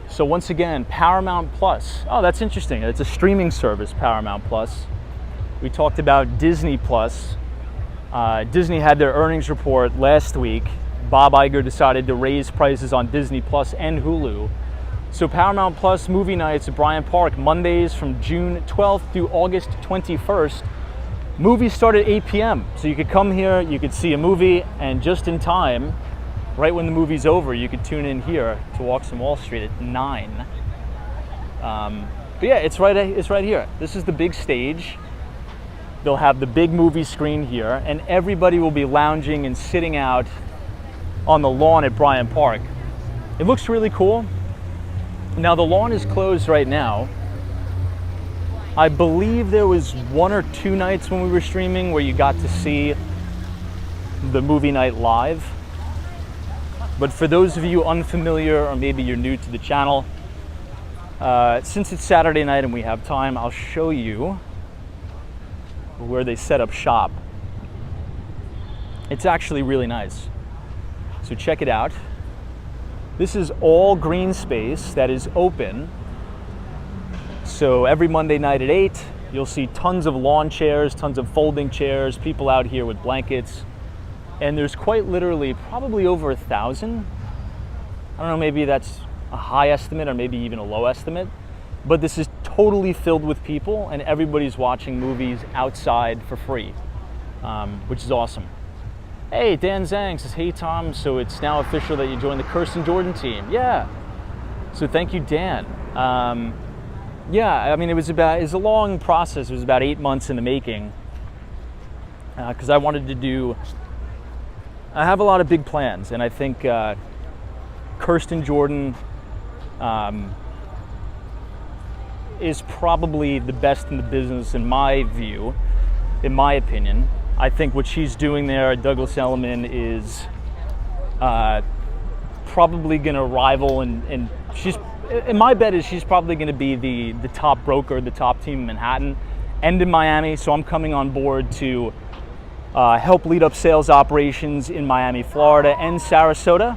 So once again, Paramount Plus. Oh, that's interesting. It's a streaming service, Paramount Plus. We talked about Disney Plus. Disney had their earnings report last week. Bob Iger decided to raise prices on Disney Plus and Hulu. So Paramount Plus movie nights at Bryant Park, Mondays from June 12th through August 21st. Movies start at 8 p.m. So you could come here, you could see a movie, and just in time, right when the movie's over, you could tune in here to Walk Some Wall Street at 9. But yeah, it's right here. This is the big stage. They'll have the big movie screen here, and everybody will be lounging and sitting out on the lawn at Bryant Park. It looks really cool. Now the lawn is closed right now. I believe there was 1 or 2 nights when we were streaming where you got to see the movie night live. But for those of you unfamiliar, or maybe you're new to the channel, since it's Saturday night and we have time, I'll show you where they set up shop. It's actually really nice. So check it out. This is all green space that is open. So every Monday night at 8, you'll see tons of lawn chairs, tons of folding chairs, people out here with blankets. And there's quite literally probably over 1,000. I don't know, maybe that's a high estimate or maybe even a low estimate. But this is totally filled with people, and everybody's watching movies outside for free, which is awesome. Hey, Dan Zhang says, hey Tom, so it's now official that you joined the Kirsten Jordan team. Yeah, so thank you, Dan. Yeah, I mean, it was a long process. It was about 8 months in the making, because I have a lot of big plans, and I think Kirsten Jordan is probably the best in the business in my view, in my opinion. I think what she's doing there at Douglas Elliman is probably going to rival, and my bet is she's probably going to be the top broker, the top team in Manhattan and in Miami. So I'm coming on board to help lead up sales operations in Miami, Florida, and Sarasota,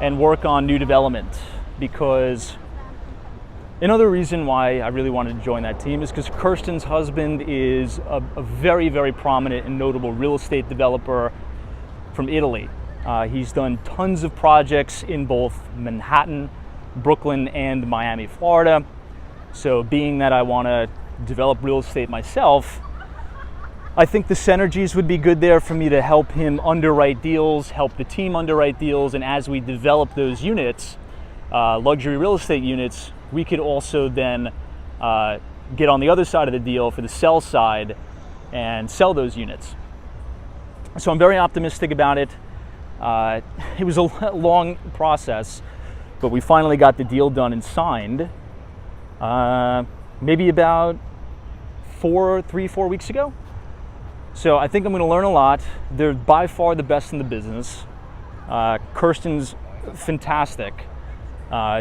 and work on new development. Because another reason why I really wanted to join that team is because Kirsten's husband is a very, very prominent and notable real estate developer from Italy. He's done tons of projects in both Manhattan, Brooklyn, and Miami, Florida. So being that I want to develop real estate myself, I think the synergies would be good there for me to help him underwrite deals, help the team underwrite deals, and as we develop those units, luxury real estate units, we could also then get on the other side of the deal for the sell side and sell those units. So I'm very optimistic about it. It was a long process, but we finally got the deal done and signed maybe about 4 weeks ago. So I think I'm going to learn a lot. They're by far the best in the business. Kirsten's fantastic.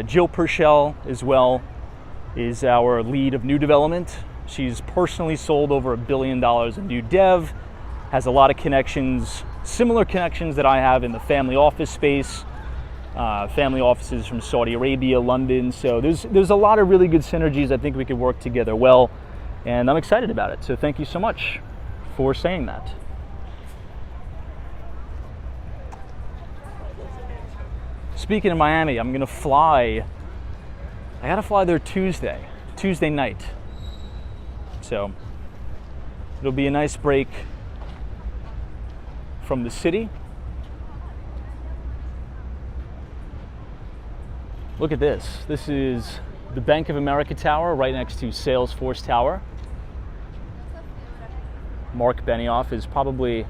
Jill Purcell as well is our lead of new development. She's personally sold over $1 billion in new dev, has a lot of connections, similar connections that I have in the family office space, family offices from Saudi Arabia, London. So there's a lot of really good synergies. I think we could work together well, and I'm excited about it. So thank you so much for saying that. Speaking of Miami, I'm gonna fly. I gotta fly there Tuesday night. So it'll be a nice break from the city. Look at this. This is the Bank of America Tower right next to Salesforce Tower. Mark Benioff is probably,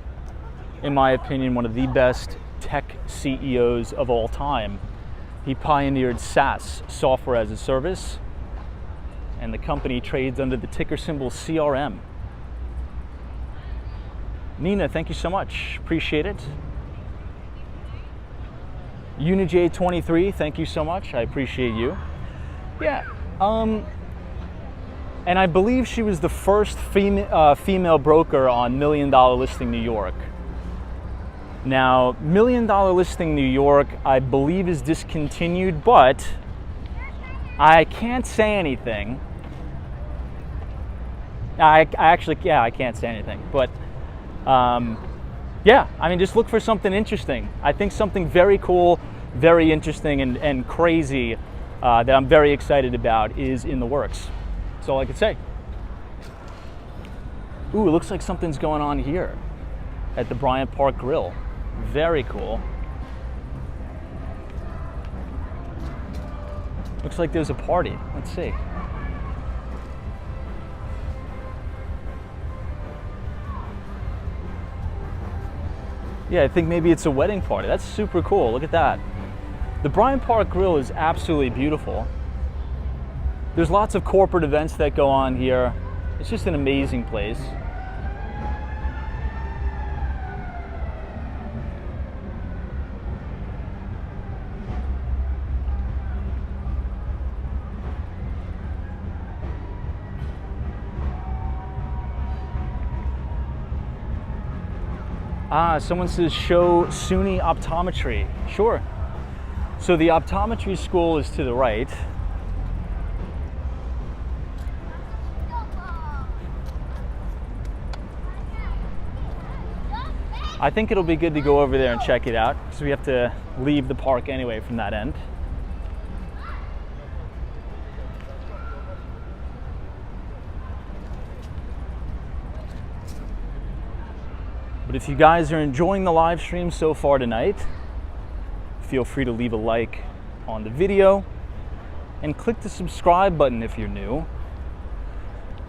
in my opinion, one of the best tech CEOs of all time. He pioneered SaaS, software as a service, and the company trades under the ticker symbol CRM. Nina, thank you so much. Appreciate it. UniJ23, thank you so much. I appreciate you. Yeah. And I believe she was the first female broker on $1 Million Listing New York. Now, $1 Million Listing New York, I believe, is discontinued, but I can't say anything. I can't say anything, but yeah, I mean, just look for something interesting. I think something very cool, very interesting, and crazy that I'm very excited about is in the works. That's all I can say. Ooh, it looks like something's going on here at the Bryant Park Grill. Very cool. Looks like there's a party. Let's see. Yeah, I think maybe it's a wedding party. That's super cool. Look at that. The Bryant Park Grill is absolutely beautiful. There's lots of corporate events that go on here. It's just an amazing place. Someone says show SUNY optometry. Sure. So the optometry school is to the right. I think it'll be good to go over there and check it out because we have to leave the park anyway from that end. But if you guys are enjoying the live stream so far tonight, feel free to leave a like on the video and click the subscribe button if you're new.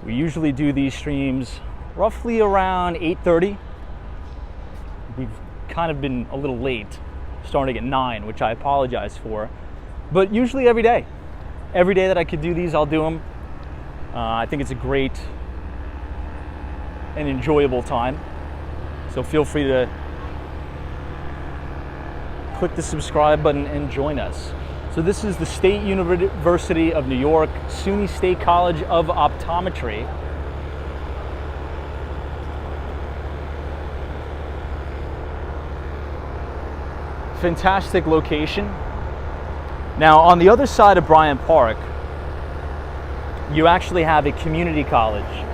We usually do these streams roughly around 8:30. We've kind of been a little late, starting at 9, which I apologize for. But usually every day. Every day that I could do these, I'll do them. I think it's a great and enjoyable time. So feel free to click the subscribe button and join us. So this is the State University of New York, SUNY State College of Optometry. Fantastic location. Now on the other side of Bryant Park, you actually have a community college.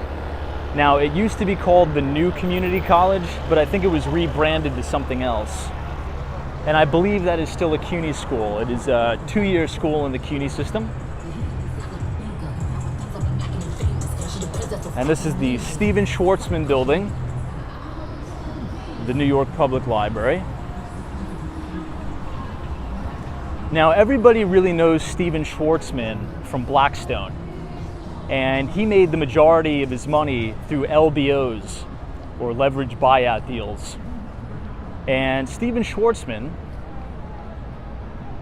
Now, it used to be called the New Community College, but I think it was rebranded to something else. And I believe that is still a CUNY school. It is a 2-year school in the CUNY system. And this is the Stephen Schwarzman building, the New York Public Library. Now, everybody really knows Stephen Schwarzman from Blackstone. And he made the majority of his money through LBOs, or leverage buyout deals. And Stephen Schwarzman,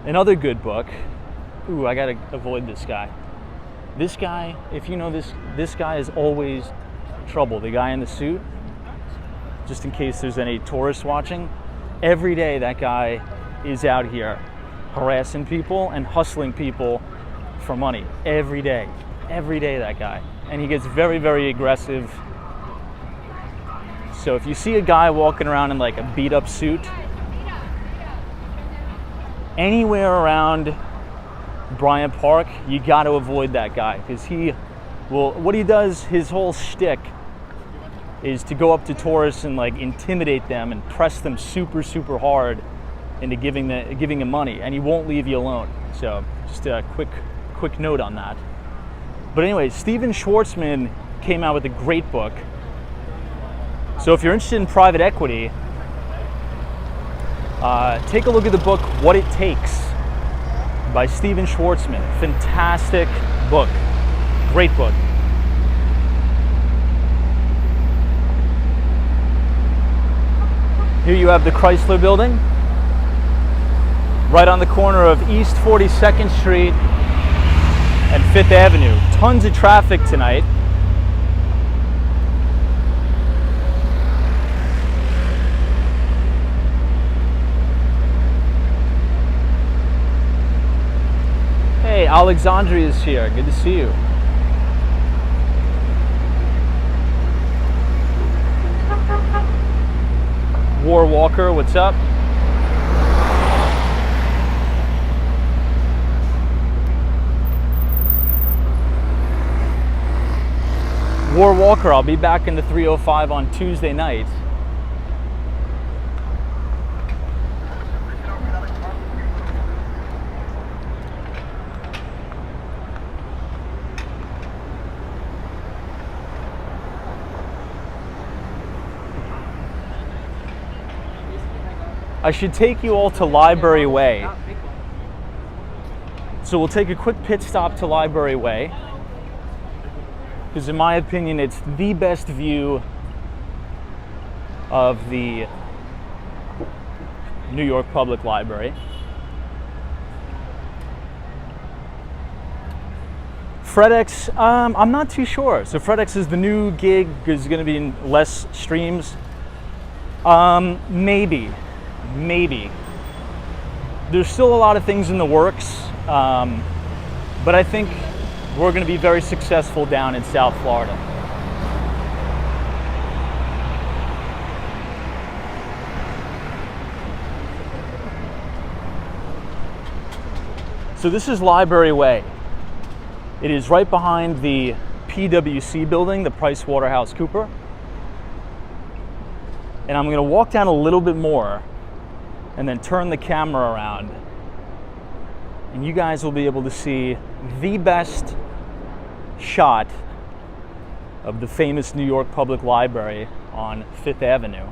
another good book. Ooh, I gotta avoid this guy. This guy, if you know this guy is always trouble. The guy in the suit, just in case there's any tourists watching. Every day that guy is out here harassing people and hustling people for money. Every day. Every day, that guy. And he gets very, very aggressive. So if you see a guy walking around in like a beat up suit, anywhere around Bryant Park, you got to avoid that guy because what he does, his whole shtick is to go up to tourists and like intimidate them and press them super, super hard into giving him money, and he won't leave you alone. So just a quick note on that. But anyway, Stephen Schwarzman came out with a great book. So if you're interested in private equity, take a look at the book, What It Takes, by Stephen Schwarzman. Fantastic book. Great book. Here you have the Chrysler Building, right on the corner of East 42nd Street and 5th Avenue. Tons of traffic tonight. Hey, Alexandria is here. Good to see you. War Walker, what's up? War Walker, I'll be back in the 305 on Tuesday night. I should take you all to Library Way. So we'll take a quick pit stop to Library Way, because in my opinion it's the best view of the New York Public Library. FredX, I'm not too sure. So FredX is the new gig, is going to be in less streams. Maybe. There's still a lot of things in the works, but I think we're going to be very successful down in South Florida. So this is Library Way. It is right behind the PwC building, the PricewaterhouseCoopers. And I'm going to walk down a little bit more and then turn the camera around, and you guys will be able to see the best shot of the famous New York Public Library on 5th Avenue.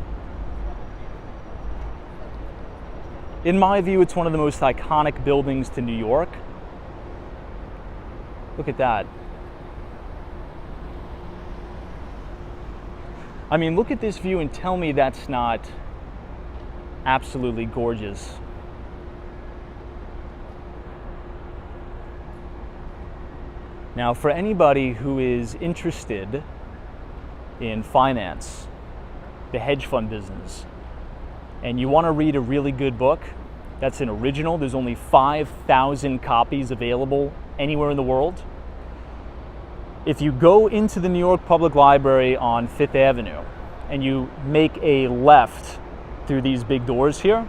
In my view, it's one of the most iconic buildings to New York. Look at that. I mean, look at this view and tell me that's not absolutely gorgeous. Now, for anybody who is interested in finance, the hedge fund business, and you want to read a really good book that's an original, there's only 5,000 copies available anywhere in the world. If you go into the New York Public Library on 5th Avenue and you make a left through these big doors here,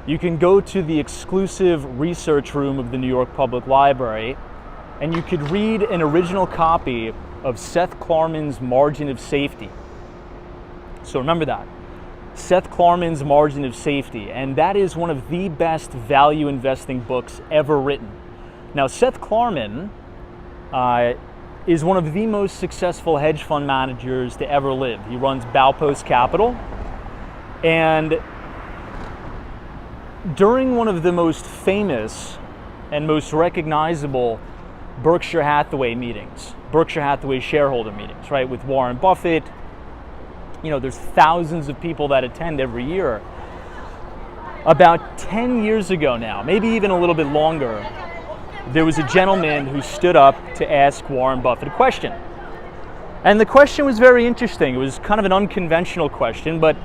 you can go to the exclusive research room of the New York Public Library, and you could read an original copy of Seth Klarman's Margin of Safety. So remember that, Seth Klarman's Margin of Safety, and that is one of the best value investing books ever written. Now, Seth Klarman is one of the most successful hedge fund managers to ever live. He runs Baupost Capital, and during one of the most famous and most recognizable Berkshire Hathaway meetings, Berkshire Hathaway shareholder meetings, right, with Warren Buffett, you know, there's thousands of people that attend every year. About 10 years ago now, maybe even a little bit longer, there was a gentleman who stood up to ask Warren Buffett a question. And the question was very interesting. It was kind of an unconventional question, but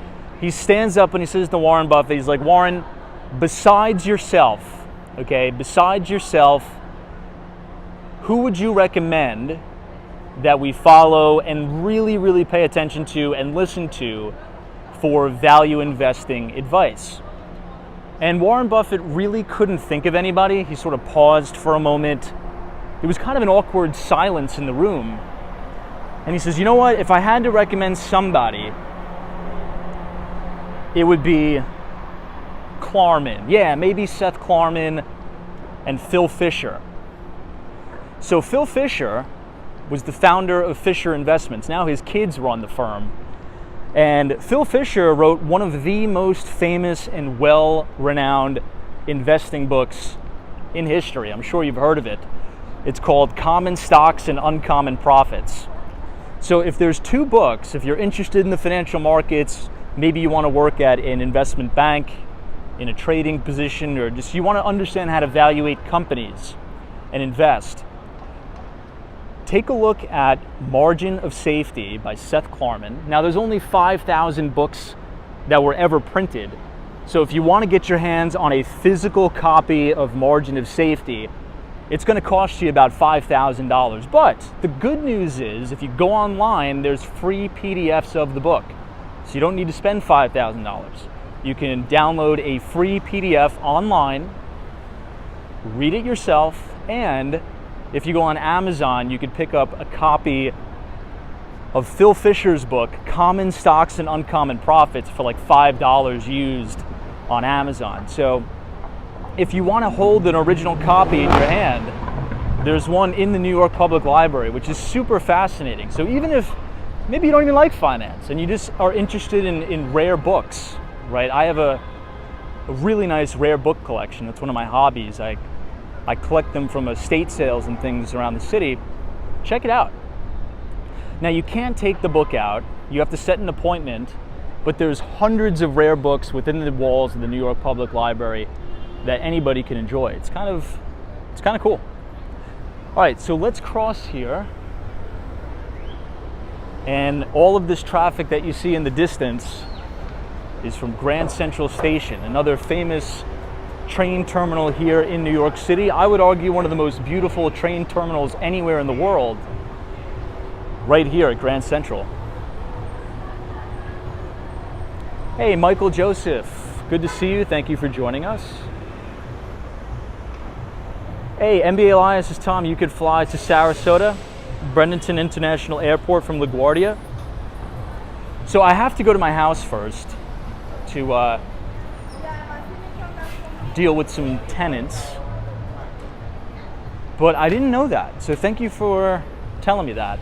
he stands up and he says to Warren Buffett, he's like, Warren, besides yourself, okay, besides yourself, who would you recommend that we follow and really, really pay attention to and listen to for value investing advice? And Warren Buffett really couldn't think of anybody. He sort of paused for a moment. It was kind of an awkward silence in the room. And he says, you know what, if I had to recommend somebody, it would be Klarman. Yeah, maybe Seth Klarman and Phil Fisher. So Phil Fisher was the founder of Fisher Investments. Now his kids run the firm. And Phil Fisher wrote one of the most famous and well-renowned investing books in history. I'm sure you've heard of it. It's called Common Stocks and Uncommon Profits. So if there's two books, if you're interested in the financial markets, maybe you want to work at an investment bank, in a trading position, or just you want to understand how to evaluate companies and invest, take a look at Margin of Safety by Seth Klarman. Now, there's only 5,000 books that were ever printed. So if you want to get your hands on a physical copy of Margin of Safety, it's going to cost you about $5,000. But the good news is, if you go online, there's free PDFs of the book. So you don't need to spend $5,000. You can download a free PDF online, read it yourself, and if you go on Amazon, you could pick up a copy of Phil Fisher's book, Common Stocks and Uncommon Profits, for like $5 used on Amazon. So if you want to hold an original copy in your hand, there's one in the New York Public Library, which is super fascinating. So even if maybe you don't even like finance and you just are interested in rare books, right? I have a really nice rare book collection. That's one of my hobbies. I collect them from estate sales and things around the city. Check it out. Now, you can't take the book out. You have to set an appointment, but there's hundreds of rare books within the walls of the New York Public Library that anybody can enjoy. It's kind of cool. All right, so let's cross here. And all of this traffic that you see in the distance is from Grand Central Station, another famous train terminal here in New York City. I would argue one of the most beautiful train terminals anywhere in the world, right here at Grand Central. Hey, Michael Joseph, good to see you. Thank you for joining us. Hey, NBA Alliance is Tom. You could fly to Sarasota, Bradenton International Airport from LaGuardia. So I have to go to my house first to deal with some tenants, but I didn't know that. So thank you for telling me that.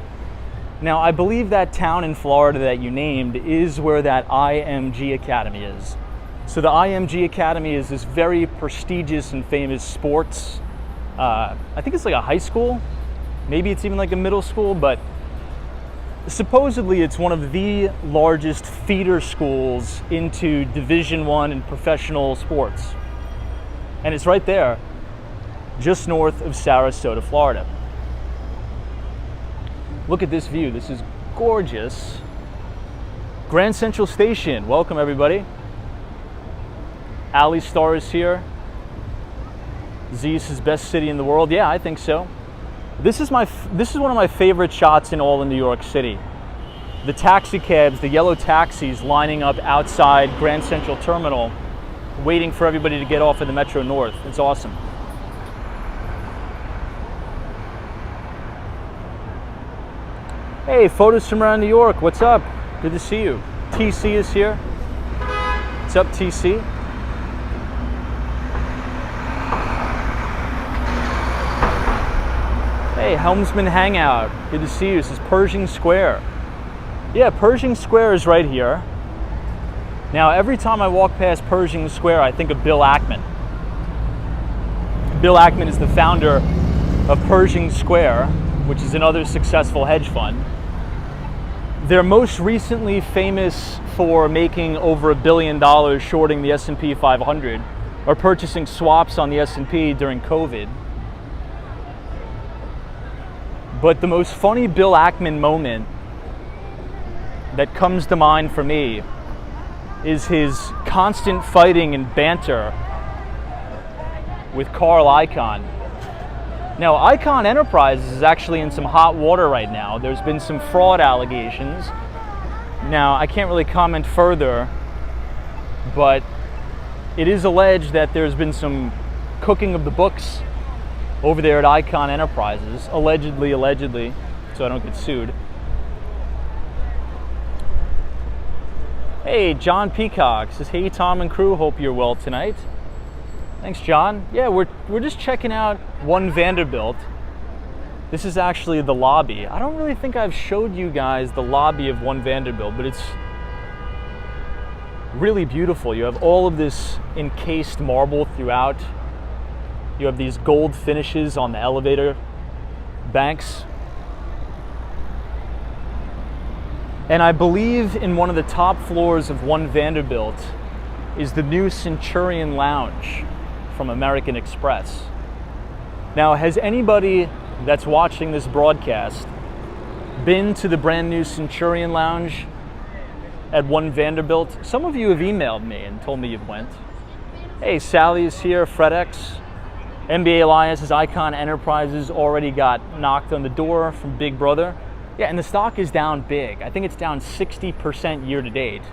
Now, I believe that town in Florida that you named is where that IMG Academy is. So the IMG Academy is this very prestigious and famous sports, I think it's like a high school, maybe it's even like a middle school, but supposedly it's one of the largest feeder schools into Division I and professional sports. And it's right there, just north of Sarasota, Florida. Look at this view. This is gorgeous. Grand Central Station. Welcome, everybody. Ali Star is here. Zeus is best city in the world. Yeah, I think so. This is one of my favorite shots in all of New York City. The taxi cabs, the yellow taxis lining up outside Grand Central Terminal, waiting for everybody to get off of the Metro North. It's awesome. Hey, photos from around New York. What's up? Good to see you. TC is here. What's up, TC? Hey, Helmsman Hangout. Good to see you. This is Pershing Square. Yeah, Pershing Square is right here. Now, every time I walk past Pershing Square, I think of Bill Ackman. Bill Ackman is the founder of Pershing Square, which is another successful hedge fund. They're most recently famous for making over $1 billion shorting the S&P 500 or purchasing swaps on the S&P during COVID. But the most funny Bill Ackman moment that comes to mind for me is his constant fighting and banter with Carl Icahn. Now, Icahn Enterprises is actually in some hot water right now. There's been some fraud allegations. Now, I can't really comment further, but it is alleged that there's been some cooking of the books over there at Icahn Enterprises, allegedly, so I don't get sued. Hey, John Peacock says, hey, Tom and crew, hope you're well tonight. Thanks, John. Yeah, we're just checking out One Vanderbilt. This is actually the lobby. I don't really think I've showed you guys the lobby of One Vanderbilt, but it's really beautiful. You have all of this encased marble throughout. You have these gold finishes on the elevator banks. And I believe in one of the top floors of One Vanderbilt is the new Centurion Lounge from American Express. Now, has anybody that's watching this broadcast been to the brand new Centurion Lounge at One Vanderbilt? Some of you have emailed me and told me you've went. Hey, Sally is here, FredX. NBA Alliance's Icahn Enterprises already got knocked on the door from Big Brother. Yeah, and the stock is down big. I think it's down 60% year to date.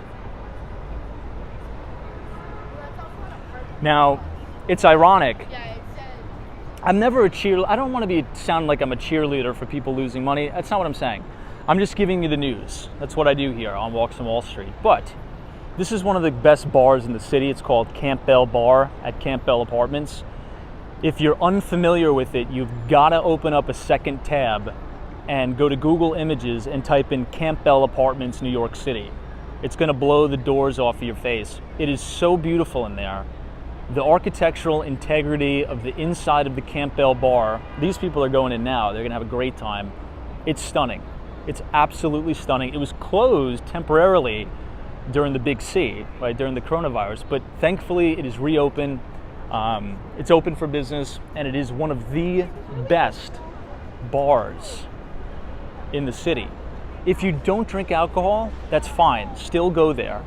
Now, it's ironic. I'm never a cheerleader. I don't want to sound like I'm a cheerleader for people losing money. That's not what I'm saying. I'm just giving you the news. That's what I do here on Walks on Wall Street. But this is one of the best bars in the city. It's called Campbell Bar at Campbell Apartments. If you're unfamiliar with it, you've got to open up a second tab and go to Google Images and type in Campbell Apartments, New York City. It's going to blow the doors off of your face. It is so beautiful in there. The architectural integrity of the inside of the Campbell Bar, these people are going in now. They're going to have a great time. It's stunning. It's absolutely stunning. It was closed temporarily during the Big C, right, during the coronavirus, but thankfully it is reopened. It's open for business, and it is one of the best bars in the city. If you don't drink alcohol, that's fine. Still go there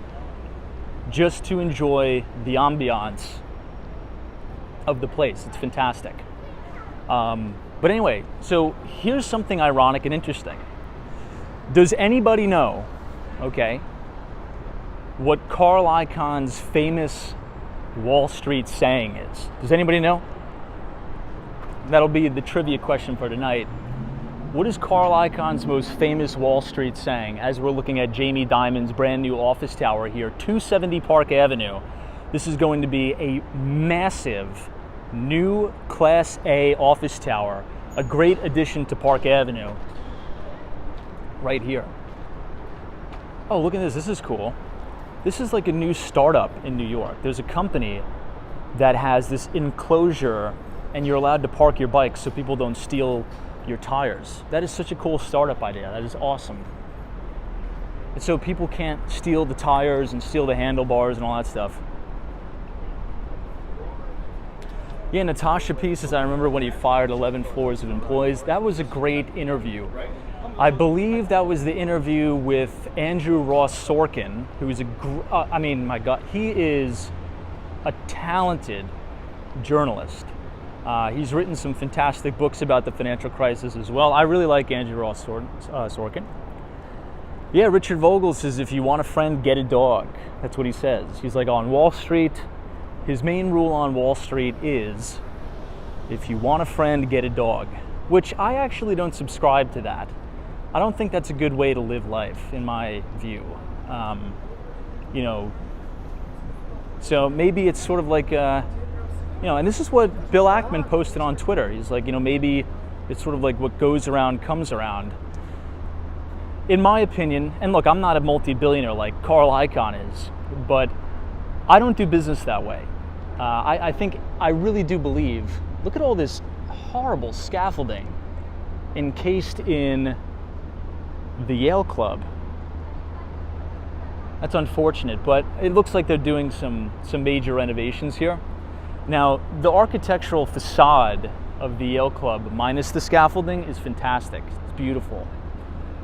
just to enjoy the ambiance of the place. It's fantastic. But anyway, so here's something ironic and interesting. Does anybody know, okay, what Carl Icahn's famous Wall Street saying is? Does anybody know? That'll be the trivia question for tonight. What is Carl Icahn's most famous Wall Street saying as we're looking at Jamie Dimon's brand new office tower here, 270 Park Avenue? This is going to be a massive new Class A office tower, a great addition to Park Avenue right here. Oh, look at this. This is cool. This is like a new startup in New York. There's a company that has this enclosure and you're allowed to park your bike so people don't steal your tires. That is such a cool startup idea. That is awesome. And so people can't steal the tires and steal the handlebars and all that stuff. Yeah, Natasha P says, I remember when he fired 11 floors of employees. That was a great interview. I believe that was the interview with Andrew Ross Sorkin, who is I mean, my God, he is a talented journalist. He's written some fantastic books about the financial crisis as well. I really like Andrew Ross Sorkin. Yeah, Richard Vogel says, if you want a friend, get a dog. That's what he says. He's like, on Wall Street, his main rule on Wall Street is, if you want a friend, get a dog. Which I actually don't subscribe to that. I don't think that's a good way to live life, in my view. You know, so maybe it's sort of like, you know, and this is what Bill Ackman posted on Twitter. He's like, you know, maybe it's sort of like what goes around comes around. In my opinion, and look, I'm not a multi-billionaire like Carl Icahn is, but I don't do business that way. I think, I really do believe, look at all this horrible scaffolding encased in the Yale Club. That's unfortunate, but it looks like they're doing some major renovations here. Now, the architectural facade of the Yale Club, minus the scaffolding, is fantastic. It's beautiful.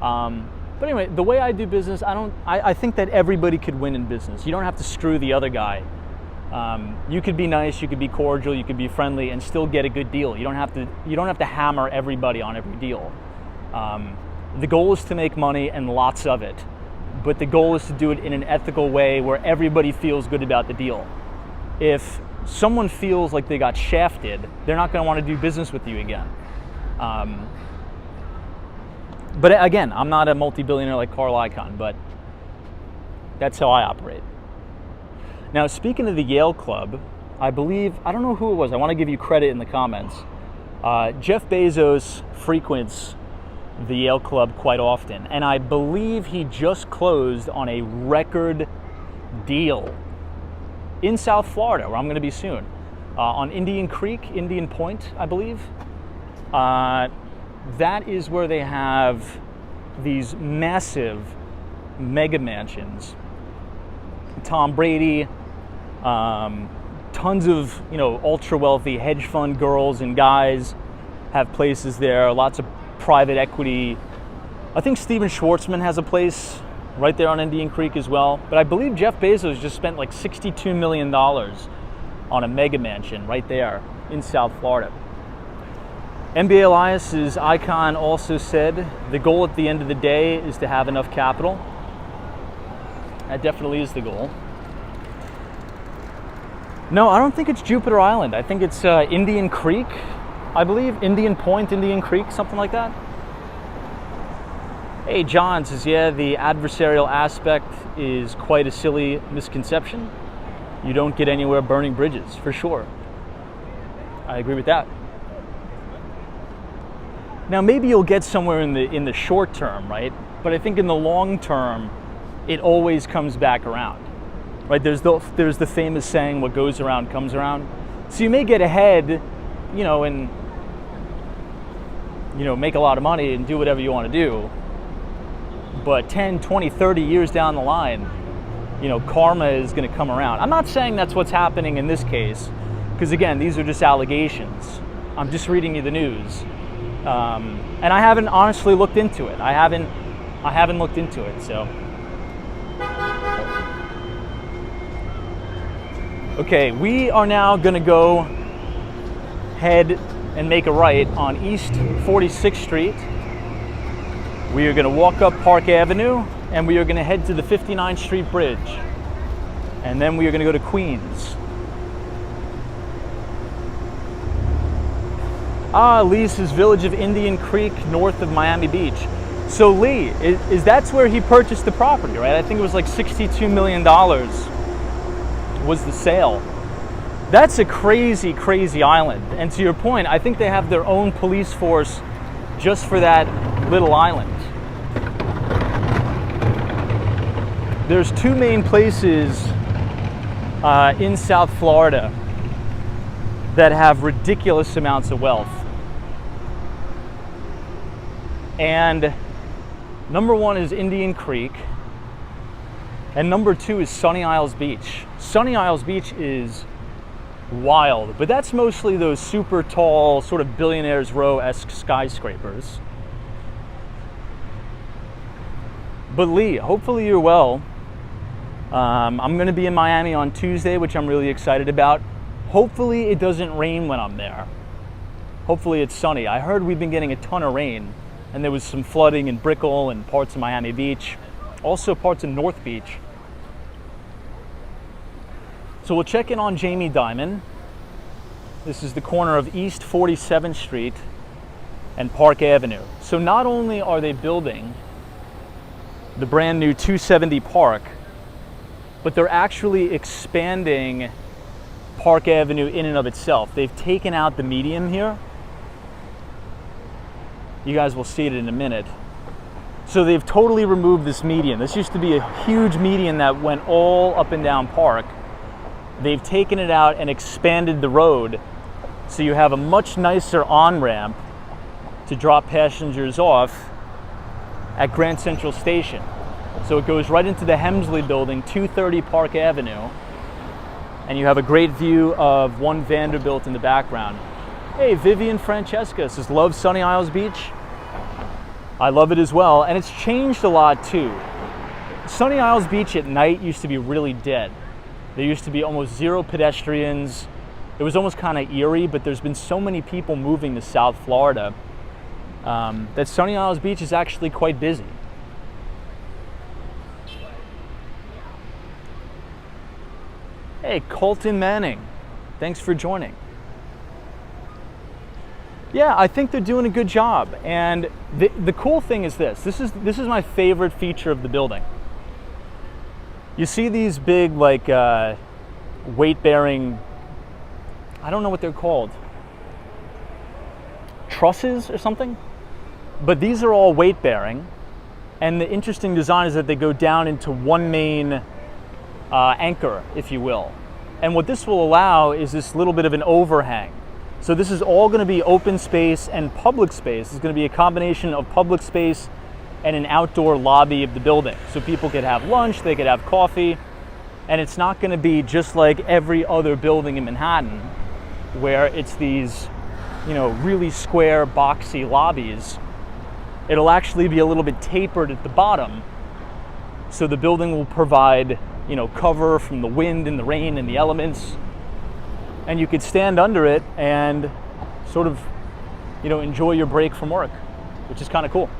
But anyway, the way I do business, I think that everybody could win in business. You don't have to screw the other guy. You could be nice, you could be cordial, you could be friendly, and still get a good deal. You don't have to hammer everybody on every deal. The goal is to make money, and lots of it. But the goal is to do it in an ethical way where everybody feels good about the deal. If someone feels like they got shafted, they're not going to want to do business with you again. But again, I'm not a multi-billionaire like Carl Icahn, but that's how I operate. Now, speaking of the Yale Club, I believe, I don't know who it was, I want to give you credit in the comments. Jeff Bezos frequents the Yale Club quite often, and I believe he just closed on a record deal in South Florida, where I'm going to be soon, on Indian Point, I believe. That is where they have these massive mega mansions. Tom Brady, tons of, you know, ultra wealthy hedge fund girls and guys have places there. Lots of private equity. I think Steven Schwartzman has a place right there on Indian Creek as well. But I believe Jeff Bezos just spent like $62 million on a mega mansion right there in South Florida. NBA Elias's icon also said the goal at the end of the day is to have enough capital. That definitely is the goal. No, I don't think it's Jupiter Island. I think it's Indian Creek, I believe. Indian Point, Indian Creek, something like that. Hey, John says, yeah, the adversarial aspect is quite a silly misconception. You don't get anywhere burning bridges, for sure. I agree with that. Now, maybe you'll get somewhere in the short term, right? But I think in the long term, it always comes back around, right? There's the famous saying, what goes around comes around. So you may get ahead, and, make a lot of money and do whatever you want to do. But 10, 20, 30 years down the line, karma is going to come around. I'm not saying that's what's happening in this case, because again, these are just allegations. I'm just reading you the news. And I haven't honestly looked into it. I haven't looked into it, so. Okay, we are now gonna go head and make a right on East 46th Street. We are gonna walk up Park Avenue, and we are gonna head to the 59th Street Bridge. And then we are gonna go to Queens. Lee says Village of Indian Creek, north of Miami Beach. So Lee, that's where he purchased the property, right? I think it was like $62 million was the sale. That's a crazy, crazy island. And to your point, I think they have their own police force just for that little island. There's two main places in South Florida that have ridiculous amounts of wealth. And number one is Indian Creek, and number two is Sunny Isles Beach. Sunny Isles Beach is wild, but that's mostly those super tall, sort of Billionaires Row-esque skyscrapers. But Lee, hopefully you're well. I'm going to be in Miami on Tuesday, which I'm really excited about. Hopefully it doesn't rain when I'm there. Hopefully it's sunny. I heard we've been getting a ton of rain, and there was some flooding in Brickell and parts of Miami Beach, also parts of North Beach. So we'll check in on Jamie Dimon. This is the corner of East 47th Street and Park Avenue. So not only are they building the brand new 270 Park, but they're actually expanding Park Avenue in and of itself. They've taken out the median here. You guys will see it in a minute. So they've totally removed this median. This used to be a huge median that went all up and down Park. They've taken it out and expanded the road, so you have a much nicer on-ramp to drop passengers off at Grand Central Station. So it goes right into the Hemsley building, 230 Park Avenue, and you have a great view of One Vanderbilt in the background. Hey, Vivian Francesca says, love Sunny Isles Beach. I love it as well, and it's changed a lot too. Sunny Isles Beach at night used to be really dead. There used to be almost zero pedestrians. It was almost kind of eerie, but there's been so many people moving to South Florida that Sunny Isles Beach is actually quite busy. Hey, Colton Manning, thanks for joining. Yeah, I think they're doing a good job, and the cool thing is this is my favorite feature of the building. You see these big, like, weight-bearing, I don't know what they're called, trusses or something? But these are all weight-bearing, and the interesting design is that they go down into one main anchor, if you will. And what this will allow is this little bit of an overhang. So this is all going to be open space and public space. It's going to be a combination of public space and an outdoor lobby of the building. So people could have lunch, they could have coffee, and it's not going to be just like every other building in Manhattan where it's these, really square, boxy lobbies. It'll actually be a little bit tapered at the bottom, so the building will provide, cover from the wind and the rain and the elements, and you could stand under it and sort of enjoy your break from work, which is kind of cool.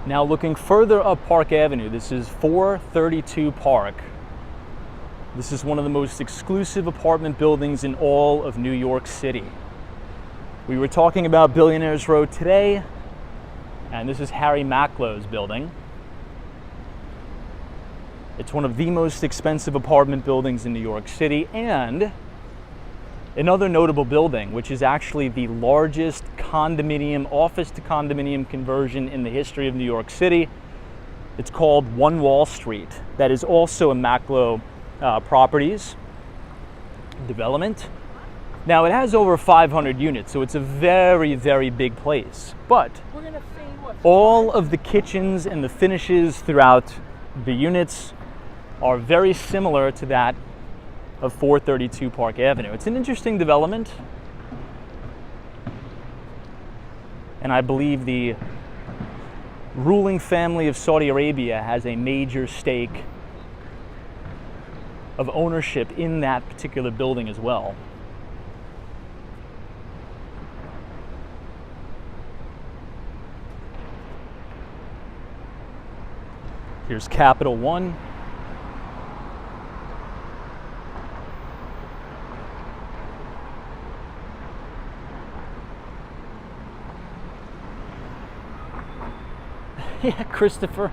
Now looking further up Park Avenue, this is 432 Park. This is one of the most exclusive apartment buildings in all of New York City. We were talking about Billionaires Row today, and this is Harry Maclow's building. It's one of the most expensive apartment buildings in New York City, and another notable building, which is actually the largest condominium, office to condominium conversion in the history of New York City. It's called One Wall Street. That is also a Maclow Properties development. Now it has over 500 units, so it's a very, very big place. But all of the kitchens and the finishes throughout the units are very similar to that of 432 Park Avenue. It's an interesting development, and I believe the ruling family of Saudi Arabia has a major stake of ownership in that particular building as well. Here's Capital One. Yeah, Christopher.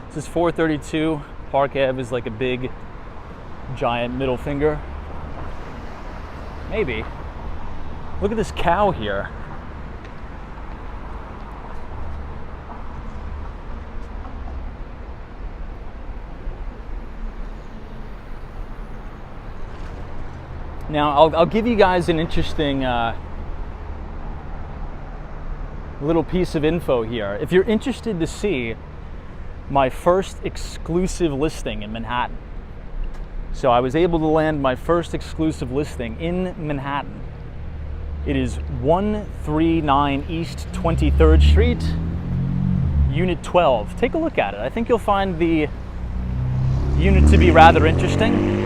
This is 432. Park Ave is like a big, giant middle finger. Maybe. Look at this cow here. Now, I'll give you guys an interesting little piece of info here. If you're interested to see my first exclusive listing in Manhattan. So I was able to land my first exclusive listing in Manhattan. It is 139 East 23rd Street, Unit 12. Take a look at it. I think you'll find the unit to be rather interesting.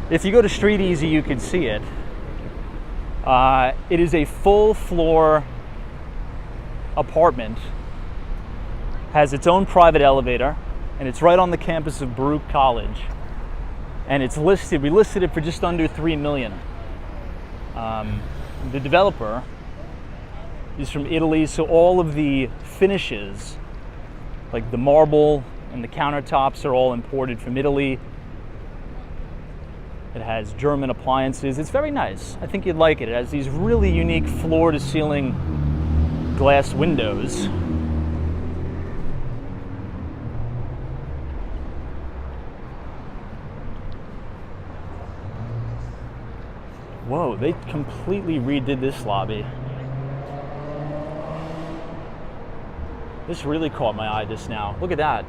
If you go to Street Easy, you can see it. It is a full floor apartment, has its own private elevator, and it's right on the campus of Baruch College. And it's listed, we listed it for just under $3 million. The developer is from Italy, so all of the finishes, like the marble and the countertops, are all imported from Italy. It has German appliances. It's very nice. I think you'd like it. It has these really unique floor-to-ceiling glass windows. Whoa, they completely redid this lobby. This really caught my eye just now. Look at that.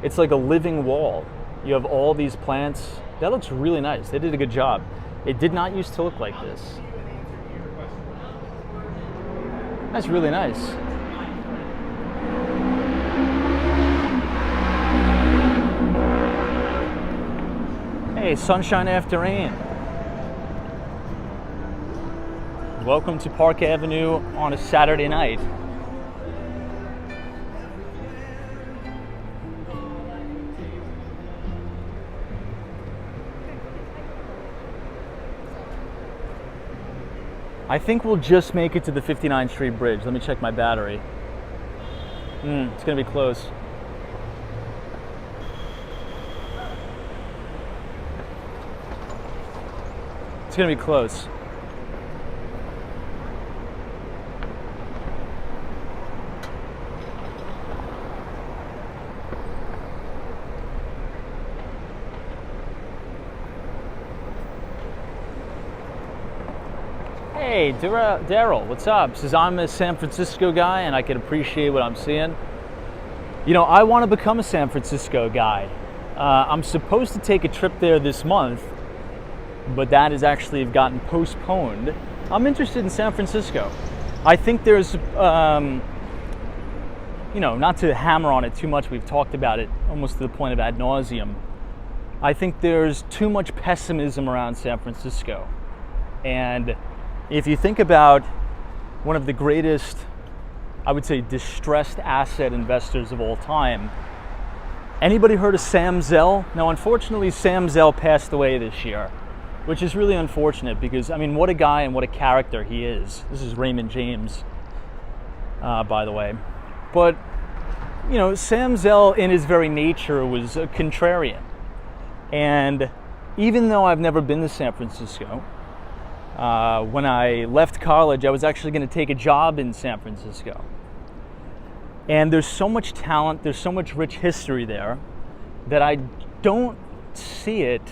It's like a living wall. You have all these plants. That looks really nice. They did a good job. It did not used to look like this. That's really nice. Hey, sunshine after rain. Welcome to Park Avenue on a Saturday night. I think we'll just make it to the 59th Street Bridge. Let me check my battery. It's gonna be close. It's gonna be close. Hey, Daryl, what's up? Says I'm a San Francisco guy and I can appreciate what I'm seeing. You know, I want to become a San Francisco guy. I'm supposed to take a trip there this month, but that has actually gotten postponed. I'm interested in San Francisco. I think there's not to hammer on it too much, we've talked about it almost to the point of ad nauseum. I think there's too much pessimism around San Francisco. And if you think about one of the greatest, I would say, distressed asset investors of all time, anybody heard of Sam Zell? Now, unfortunately, Sam Zell passed away this year, which is really unfortunate because, what a guy and what a character he is. This is Raymond James, by the way. But, Sam Zell in his very nature was a contrarian. And even though I've never been to San Francisco, when I left college, I was actually going to take a job in San Francisco. And there's so much talent, there's so much rich history there that I don't see it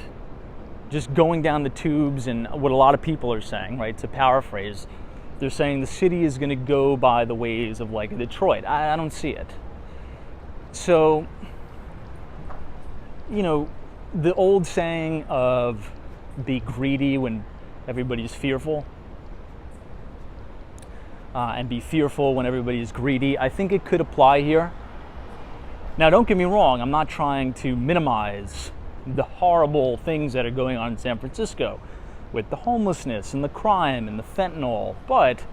just going down the tubes and what a lot of people are saying, right? To paraphrase, they're saying the city is going to go by the ways of like Detroit. I don't see it. So, the old saying of be greedy when everybody's fearful, and be fearful when everybody's greedy, I think it could apply here. Now, don't get me wrong, I'm not trying to minimize the horrible things that are going on in San Francisco with the homelessness and the crime and the fentanyl, but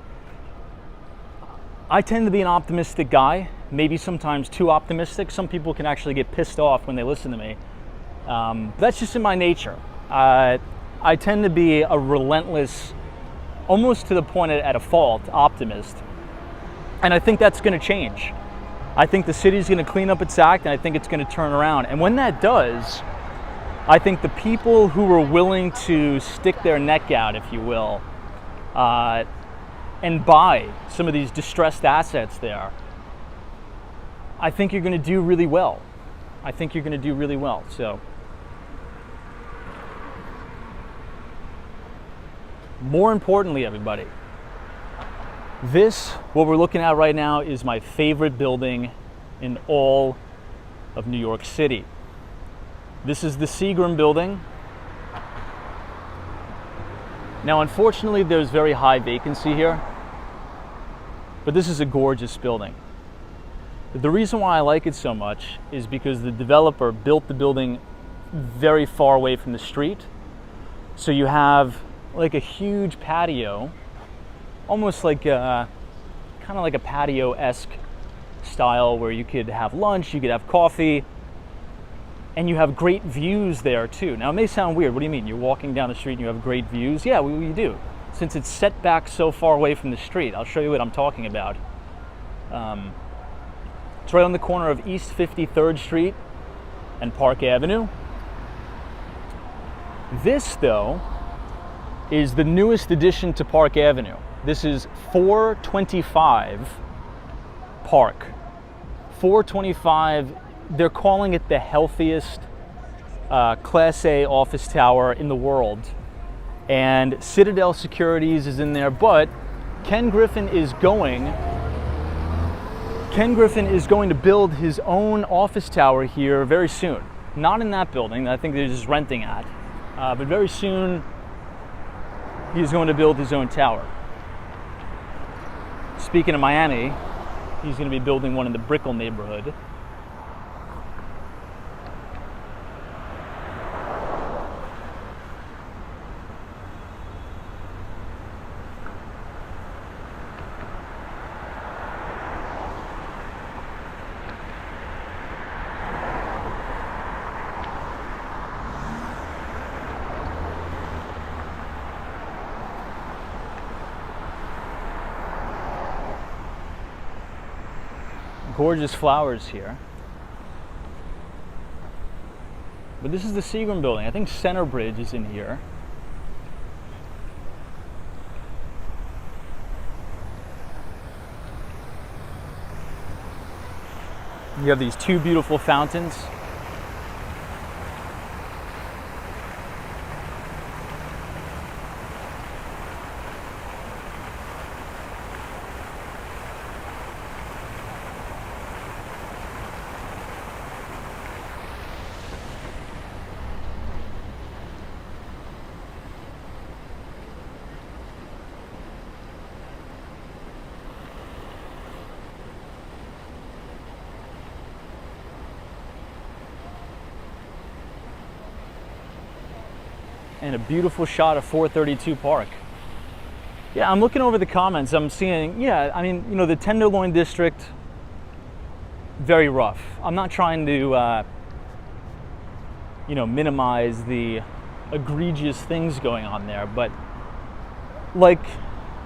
I tend to be an optimistic guy, maybe sometimes too optimistic. Some people can actually get pissed off when they listen to me. That's just in my nature. I tend to be a relentless, almost to the point at a fault, optimist. And I think that's going to change. I think the city's going to clean up its act, and I think it's going to turn around. And when that does, I think the people who are willing to stick their neck out, if you will, and buy some of these distressed assets there, I think you're going to do really well. I think you're going to do really well. So, more importantly, everybody, what we're looking at right now, is my favorite building in all of New York City. This is the Seagram building. Now, unfortunately, there's very high vacancy here, but this is a gorgeous building. The reason why I like it so much is because the developer built the building very far away from the street. So you have like a huge patio, almost like kind of like a patio-esque style where you could have lunch, you could have coffee, and you have great views there too. Now, it may sound weird. What do you mean? You're walking down the street and you have great views? Yeah, we do. Since it's set back so far away from the street. I'll show you what I'm talking about. It's right on the corner of East 53rd Street and Park Avenue. This, though, is the newest addition to Park Avenue. This is 425 Park. 425, they're calling it the healthiest Class A office tower in the world. And Citadel Securities is in there, but Ken Griffin is going to build his own office tower here very soon. Not in that building, I think they're just renting at. But very soon, he's going to build his own tower. Speaking of Miami, he's going to be building one in the Brickell neighborhood. Gorgeous flowers here. But this is the Seagram building. I think Center Bridge is in here. You have these two beautiful fountains. and a beautiful shot of 432 Park. Yeah, I'm looking over the comments. I'm seeing, yeah, I mean, you know, the Tenderloin District, very rough. I'm not trying to, you know, minimize the egregious things going on there, but like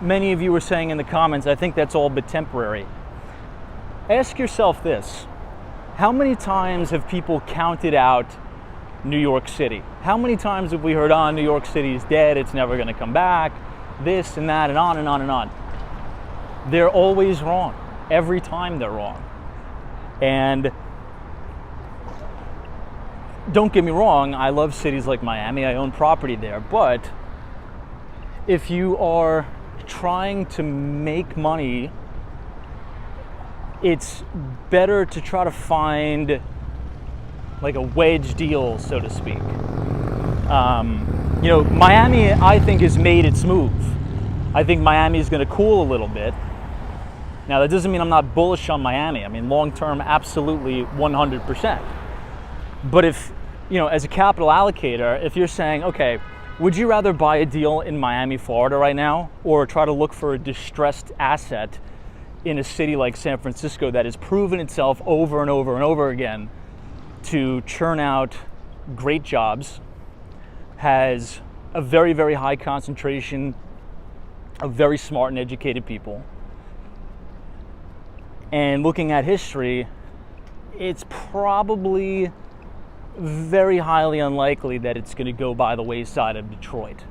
many of you were saying in the comments, I think that's all but temporary. Ask yourself this: how many times have people counted out New York City? How many times have we heard, oh, New York City is dead, it's never going to come back, this and that, and on and on and on? They're always wrong. Every time they're wrong. And don't get me wrong, I love cities like Miami. I own property there. But if you are trying to make money, it's better to try to find like a wedge deal, so to speak. You know, Miami, I think, has made its move. I think Miami is going to cool a little bit. Now, that doesn't mean I'm not bullish on Miami. I mean, long term, absolutely 100%. But if, you know, as a capital allocator, if you're saying, okay, would you rather buy a deal in Miami, Florida right now, or try to look for a distressed asset in a city like San Francisco that has proven itself over and over and over again to churn out great jobs, has a very, very high concentration of very smart and educated people? And looking at history, it's probably very highly unlikely that it's going to go by the wayside of Detroit.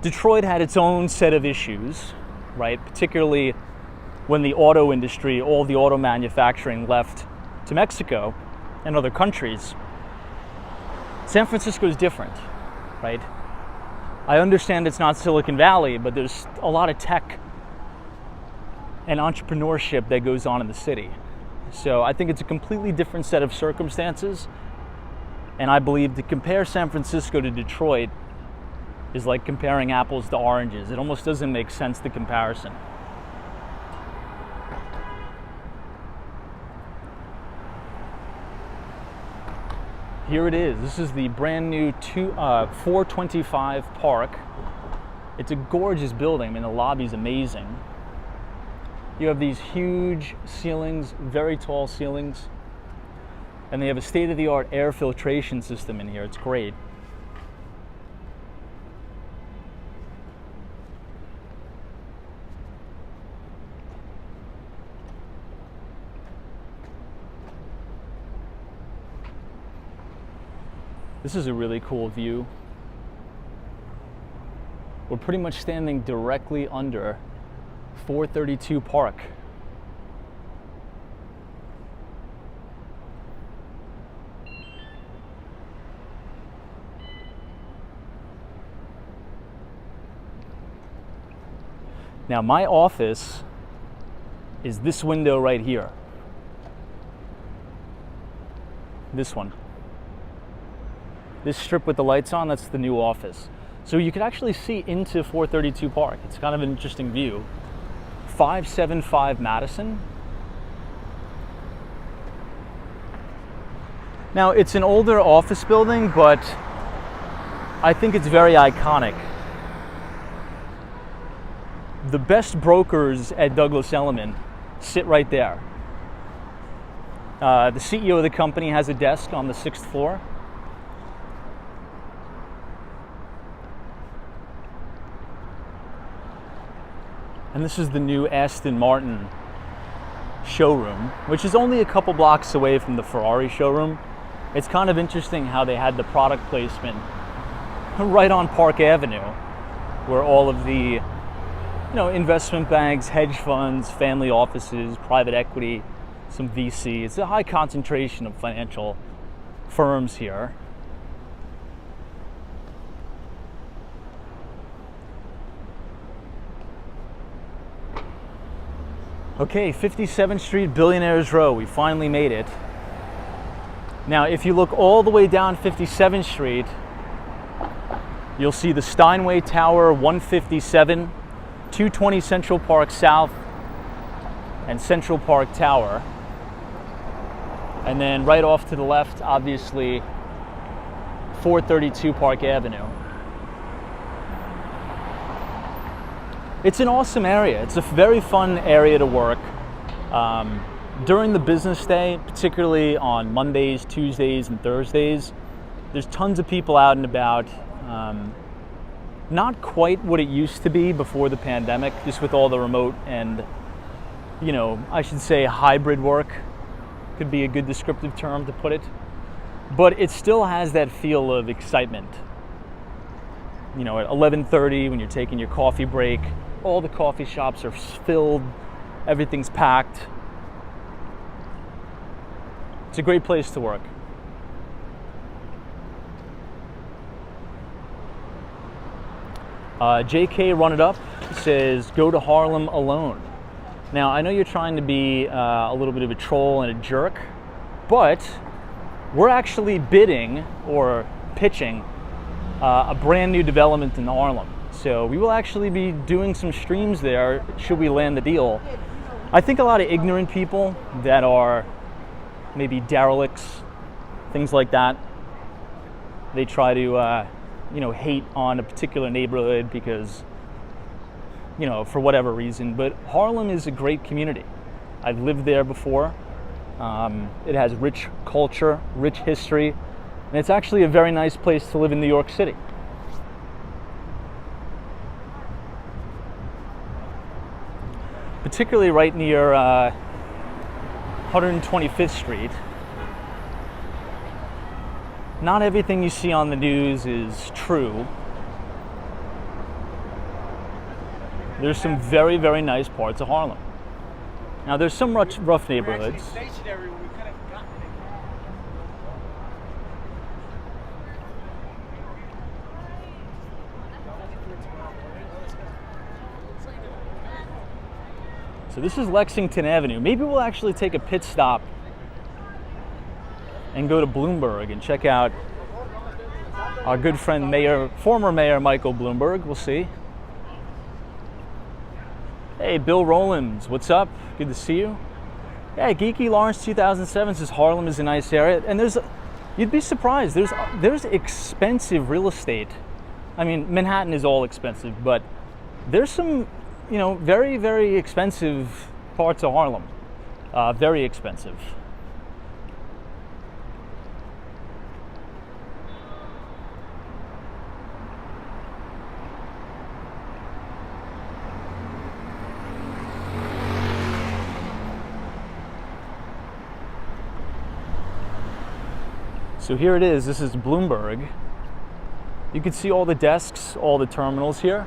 Detroit had its own set of issues, right? Particularly when the auto industry, all the auto manufacturing left to Mexico and other countries. San Francisco is different, right? I understand it's not Silicon Valley, but there's a lot of tech and entrepreneurship that goes on in the city. So I think it's a completely different set of circumstances. And I believe to compare San Francisco to Detroit is like comparing apples to oranges. It almost doesn't make sense, the comparison. Here it is. This is the brand new 425 Park. It's a gorgeous building. I mean, the lobby's amazing. You have these huge ceilings, very tall ceilings, and they have a state-of-the-art air filtration system in here. It's great. This is a really cool view. We're pretty much standing directly under 432 Park. Now, my office is this window right here. This one. This strip with the lights on, that's the new office. So you could actually see into 432 Park. It's kind of an interesting view. 575 Madison. Now, it's an older office building, but I think it's very iconic. The best brokers at Douglas Elliman sit right there. The CEO of the company has a desk on the 6th floor. And this is the new Aston Martin showroom, which is only a couple blocks away from the Ferrari showroom. It's kind of interesting how they had the product placement right on Park Avenue, where all of the, investment banks, hedge funds, family offices, private equity, some VC. It's a high concentration of financial firms here. Okay, 57th Street, Billionaires Row. We finally made it. Now, if you look all the way down 57th Street, you'll see the Steinway Tower, 157, 220 Central Park South, and Central Park Tower. And then right off to the left, obviously, 432 Park Avenue. It's an awesome area. It's a very fun area to work. During the business day, particularly on Mondays, Tuesdays, and Thursdays, there's tons of people out and about. Not quite what it used to be before the pandemic, just with all the remote and, I should say hybrid work could be a good descriptive term to put it. But it still has that feel of excitement. At 11:30 when you're taking your coffee break, all the coffee shops are filled, everything's packed. It's a great place to work. JK Run It Up says, go to Harlem alone. Now, I know you're trying to be a little bit of a troll and a jerk, but we're actually bidding or pitching a brand new development in Harlem. So we will actually be doing some streams there should we land the deal. I think a lot of ignorant people that are maybe derelicts, things like that, they try to hate on a particular neighborhood because, for whatever reason. But Harlem is a great community. I've lived there before. It has rich culture, rich history, and it's actually a very nice place to live in New York City. Particularly right near 125th Street. Not everything you see on the news is true. There's some very, very nice parts of Harlem. Now, there's some rough neighborhoods. So this is Lexington Avenue. Maybe we'll actually take a pit stop and go to Bloomberg and check out our good friend former Mayor Michael Bloomberg. We'll see. Hey, Bill Rowlands, what's up? Good to see you. Yeah, Geeky Lawrence 2007 says Harlem is a nice area, and you'd be surprised. There's expensive real estate. I mean, Manhattan is all expensive, but there's some, very, very expensive parts of Harlem. Very expensive. So here it is. This is Bloomberg. You can see all the desks, all the terminals here.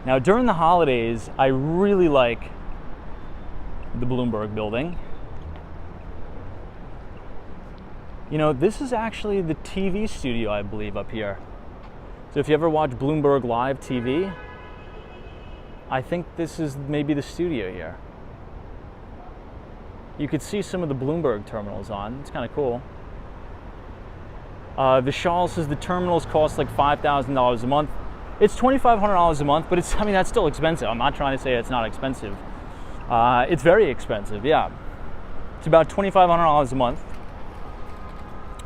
Now, during the holidays, I really like the Bloomberg building. This is actually the TV studio, I believe, up here. So if you ever watch Bloomberg Live TV, I think this is maybe the studio here. You could see some of the Bloomberg terminals on. It's kind of cool. Vishal says the terminals cost like $5,000 a month. It's $2,500 a month, but that's still expensive. I'm not trying to say it's not expensive. It's very expensive, yeah. It's about $2,500 a month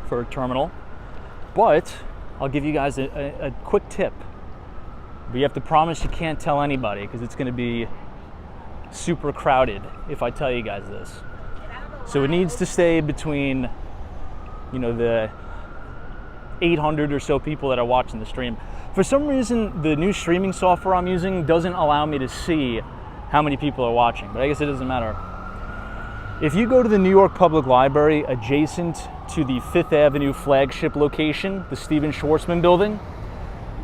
for a terminal. But I'll give you guys a quick tip. But you have to promise you can't tell anybody because it's going to be super crowded if I tell you guys this. So it needs to stay between, the 800 or so people that are watching the stream. For some reason, the new streaming software I'm using doesn't allow me to see how many people are watching, but I guess it doesn't matter. If you go to the New York Public Library adjacent to the 5th Avenue flagship location, the Stephen Schwarzman building,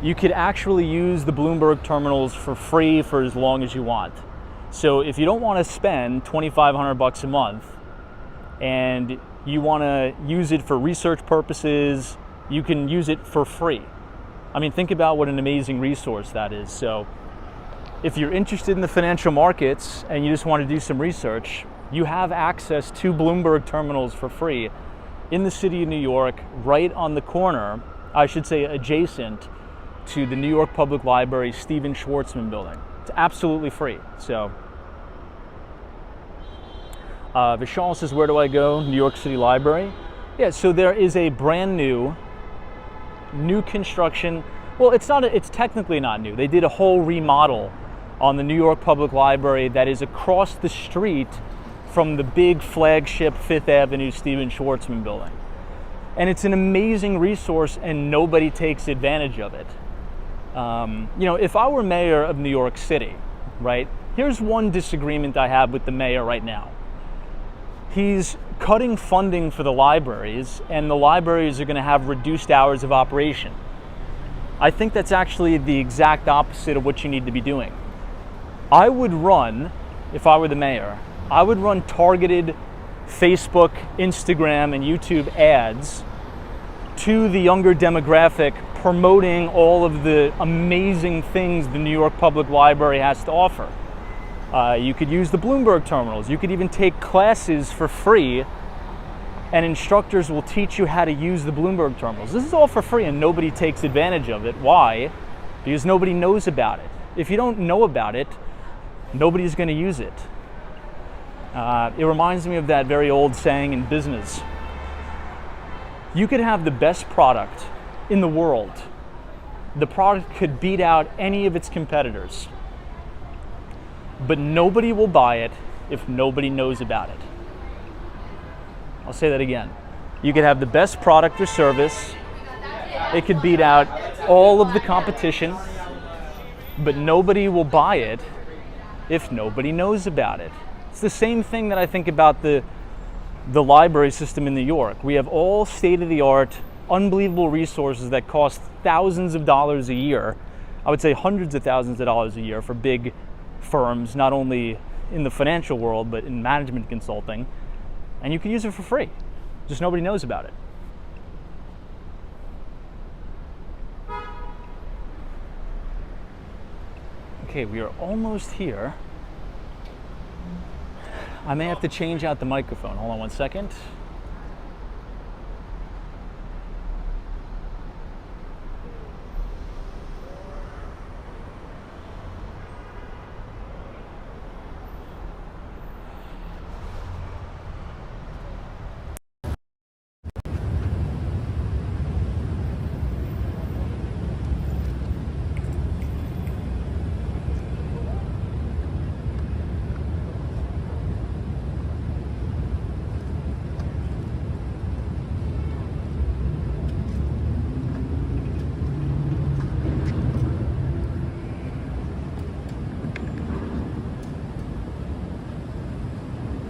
you could actually use the Bloomberg terminals for free for as long as you want. So if you don't want to spend $2,500 a month and you want to use it for research purposes, you can use it for free. I mean, think about what an amazing resource that is. So if you're interested in the financial markets and you just want to do some research, you have access to Bloomberg terminals for free in the city of New York, right on the corner, I should say adjacent to the New York Public Library Stephen Schwarzman building. It's absolutely free. So Vishal says, where do I go? New York City Library. Yeah, so there is a brand new construction. Well, it's technically not new. They did a whole remodel on the New York Public Library that is across the street from the big flagship Fifth Avenue Stephen Schwarzman building. And it's an amazing resource and nobody takes advantage of it. You know, if I were mayor of New York City, right, here's one disagreement I have with the mayor right now. He's cutting funding for the libraries, and the libraries are going to have reduced hours of operation. I think that's actually the exact opposite of what you need to be doing. I would run, if I were the mayor, I would run targeted Facebook, Instagram, and YouTube ads to the younger demographic, promoting all of the amazing things the New York Public Library has to offer. You could use the Bloomberg terminals. You could even take classes for free, and instructors will teach you how to use the Bloomberg terminals. This is all for free and nobody takes advantage of it. Why? Because nobody knows about it. If you don't know about it, nobody's going to use it. It reminds me of that very old saying in business. You could have the best product in the world. The product could beat out any of its competitors. But nobody will buy it if nobody knows about it. I'll say that again. You could have the best product or service. It could beat out all of the competition, but nobody will buy it if nobody knows about it. It's the same thing that I think about the library system in New York. We have all state-of-the-art, unbelievable resources that cost thousands of dollars a year. I would say hundreds of thousands of dollars a year for big firms, not only in the financial world, but in management consulting. And you can use it for free. Just nobody knows about it. Okay, we are almost here. I may have to change out the microphone. Hold on one second.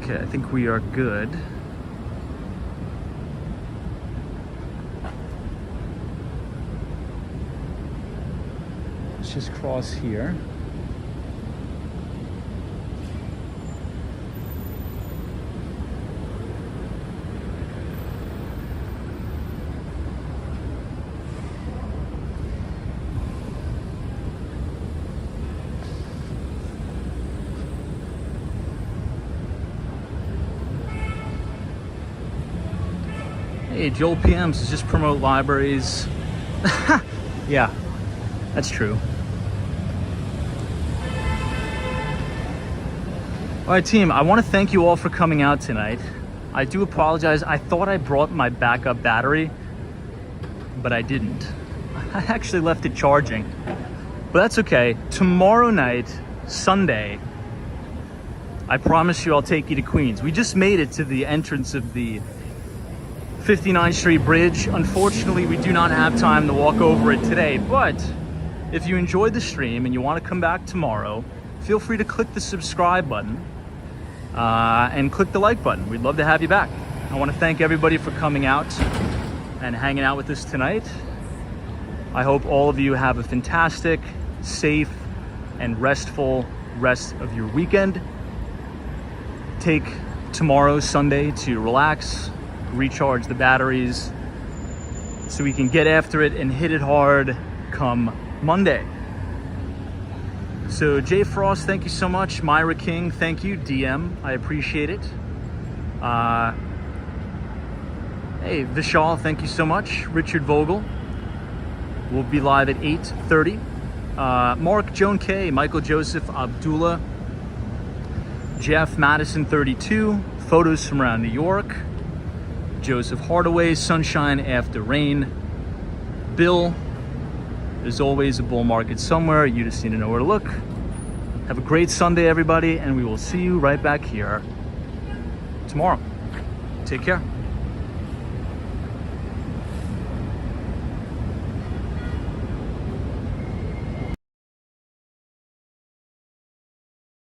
Okay, I think we are good. Let's just cross here. Hey, Joel PMs is just promote libraries. Yeah, that's true. All right, team, I want to thank you all for coming out tonight. I do apologize. I thought I brought my backup battery, but I didn't. I actually left it charging, but that's okay. Tomorrow night, Sunday, I promise you I'll take you to Queens. We just made it to the entrance of the 59th Street Bridge. Unfortunately, we do not have time to walk over it today, but if you enjoyed the stream and you want to come back tomorrow, feel free to click the subscribe button and click the like button. We'd love to have you back. I want to thank everybody for coming out and hanging out with us tonight. I hope all of you have a fantastic, safe, and restful rest of your weekend. Take tomorrow, Sunday, to relax, recharge the batteries, so we can get after it and hit it hard come Monday. So Jay Frost, thank you so much. Myra King, thank you. DM, I appreciate it. Hey, Vishal, thank you so much. Richard Vogel, we'll be live at 8:30. Mark, Joan K, Michael Joseph, Abdullah, Jeff Madison 32, photos from around New York, Joseph Hardaway, sunshine after rain. Bill, there's always a bull market somewhere. You just need to know where to look. Have a great Sunday, everybody, and we will see you right back here tomorrow. Take care.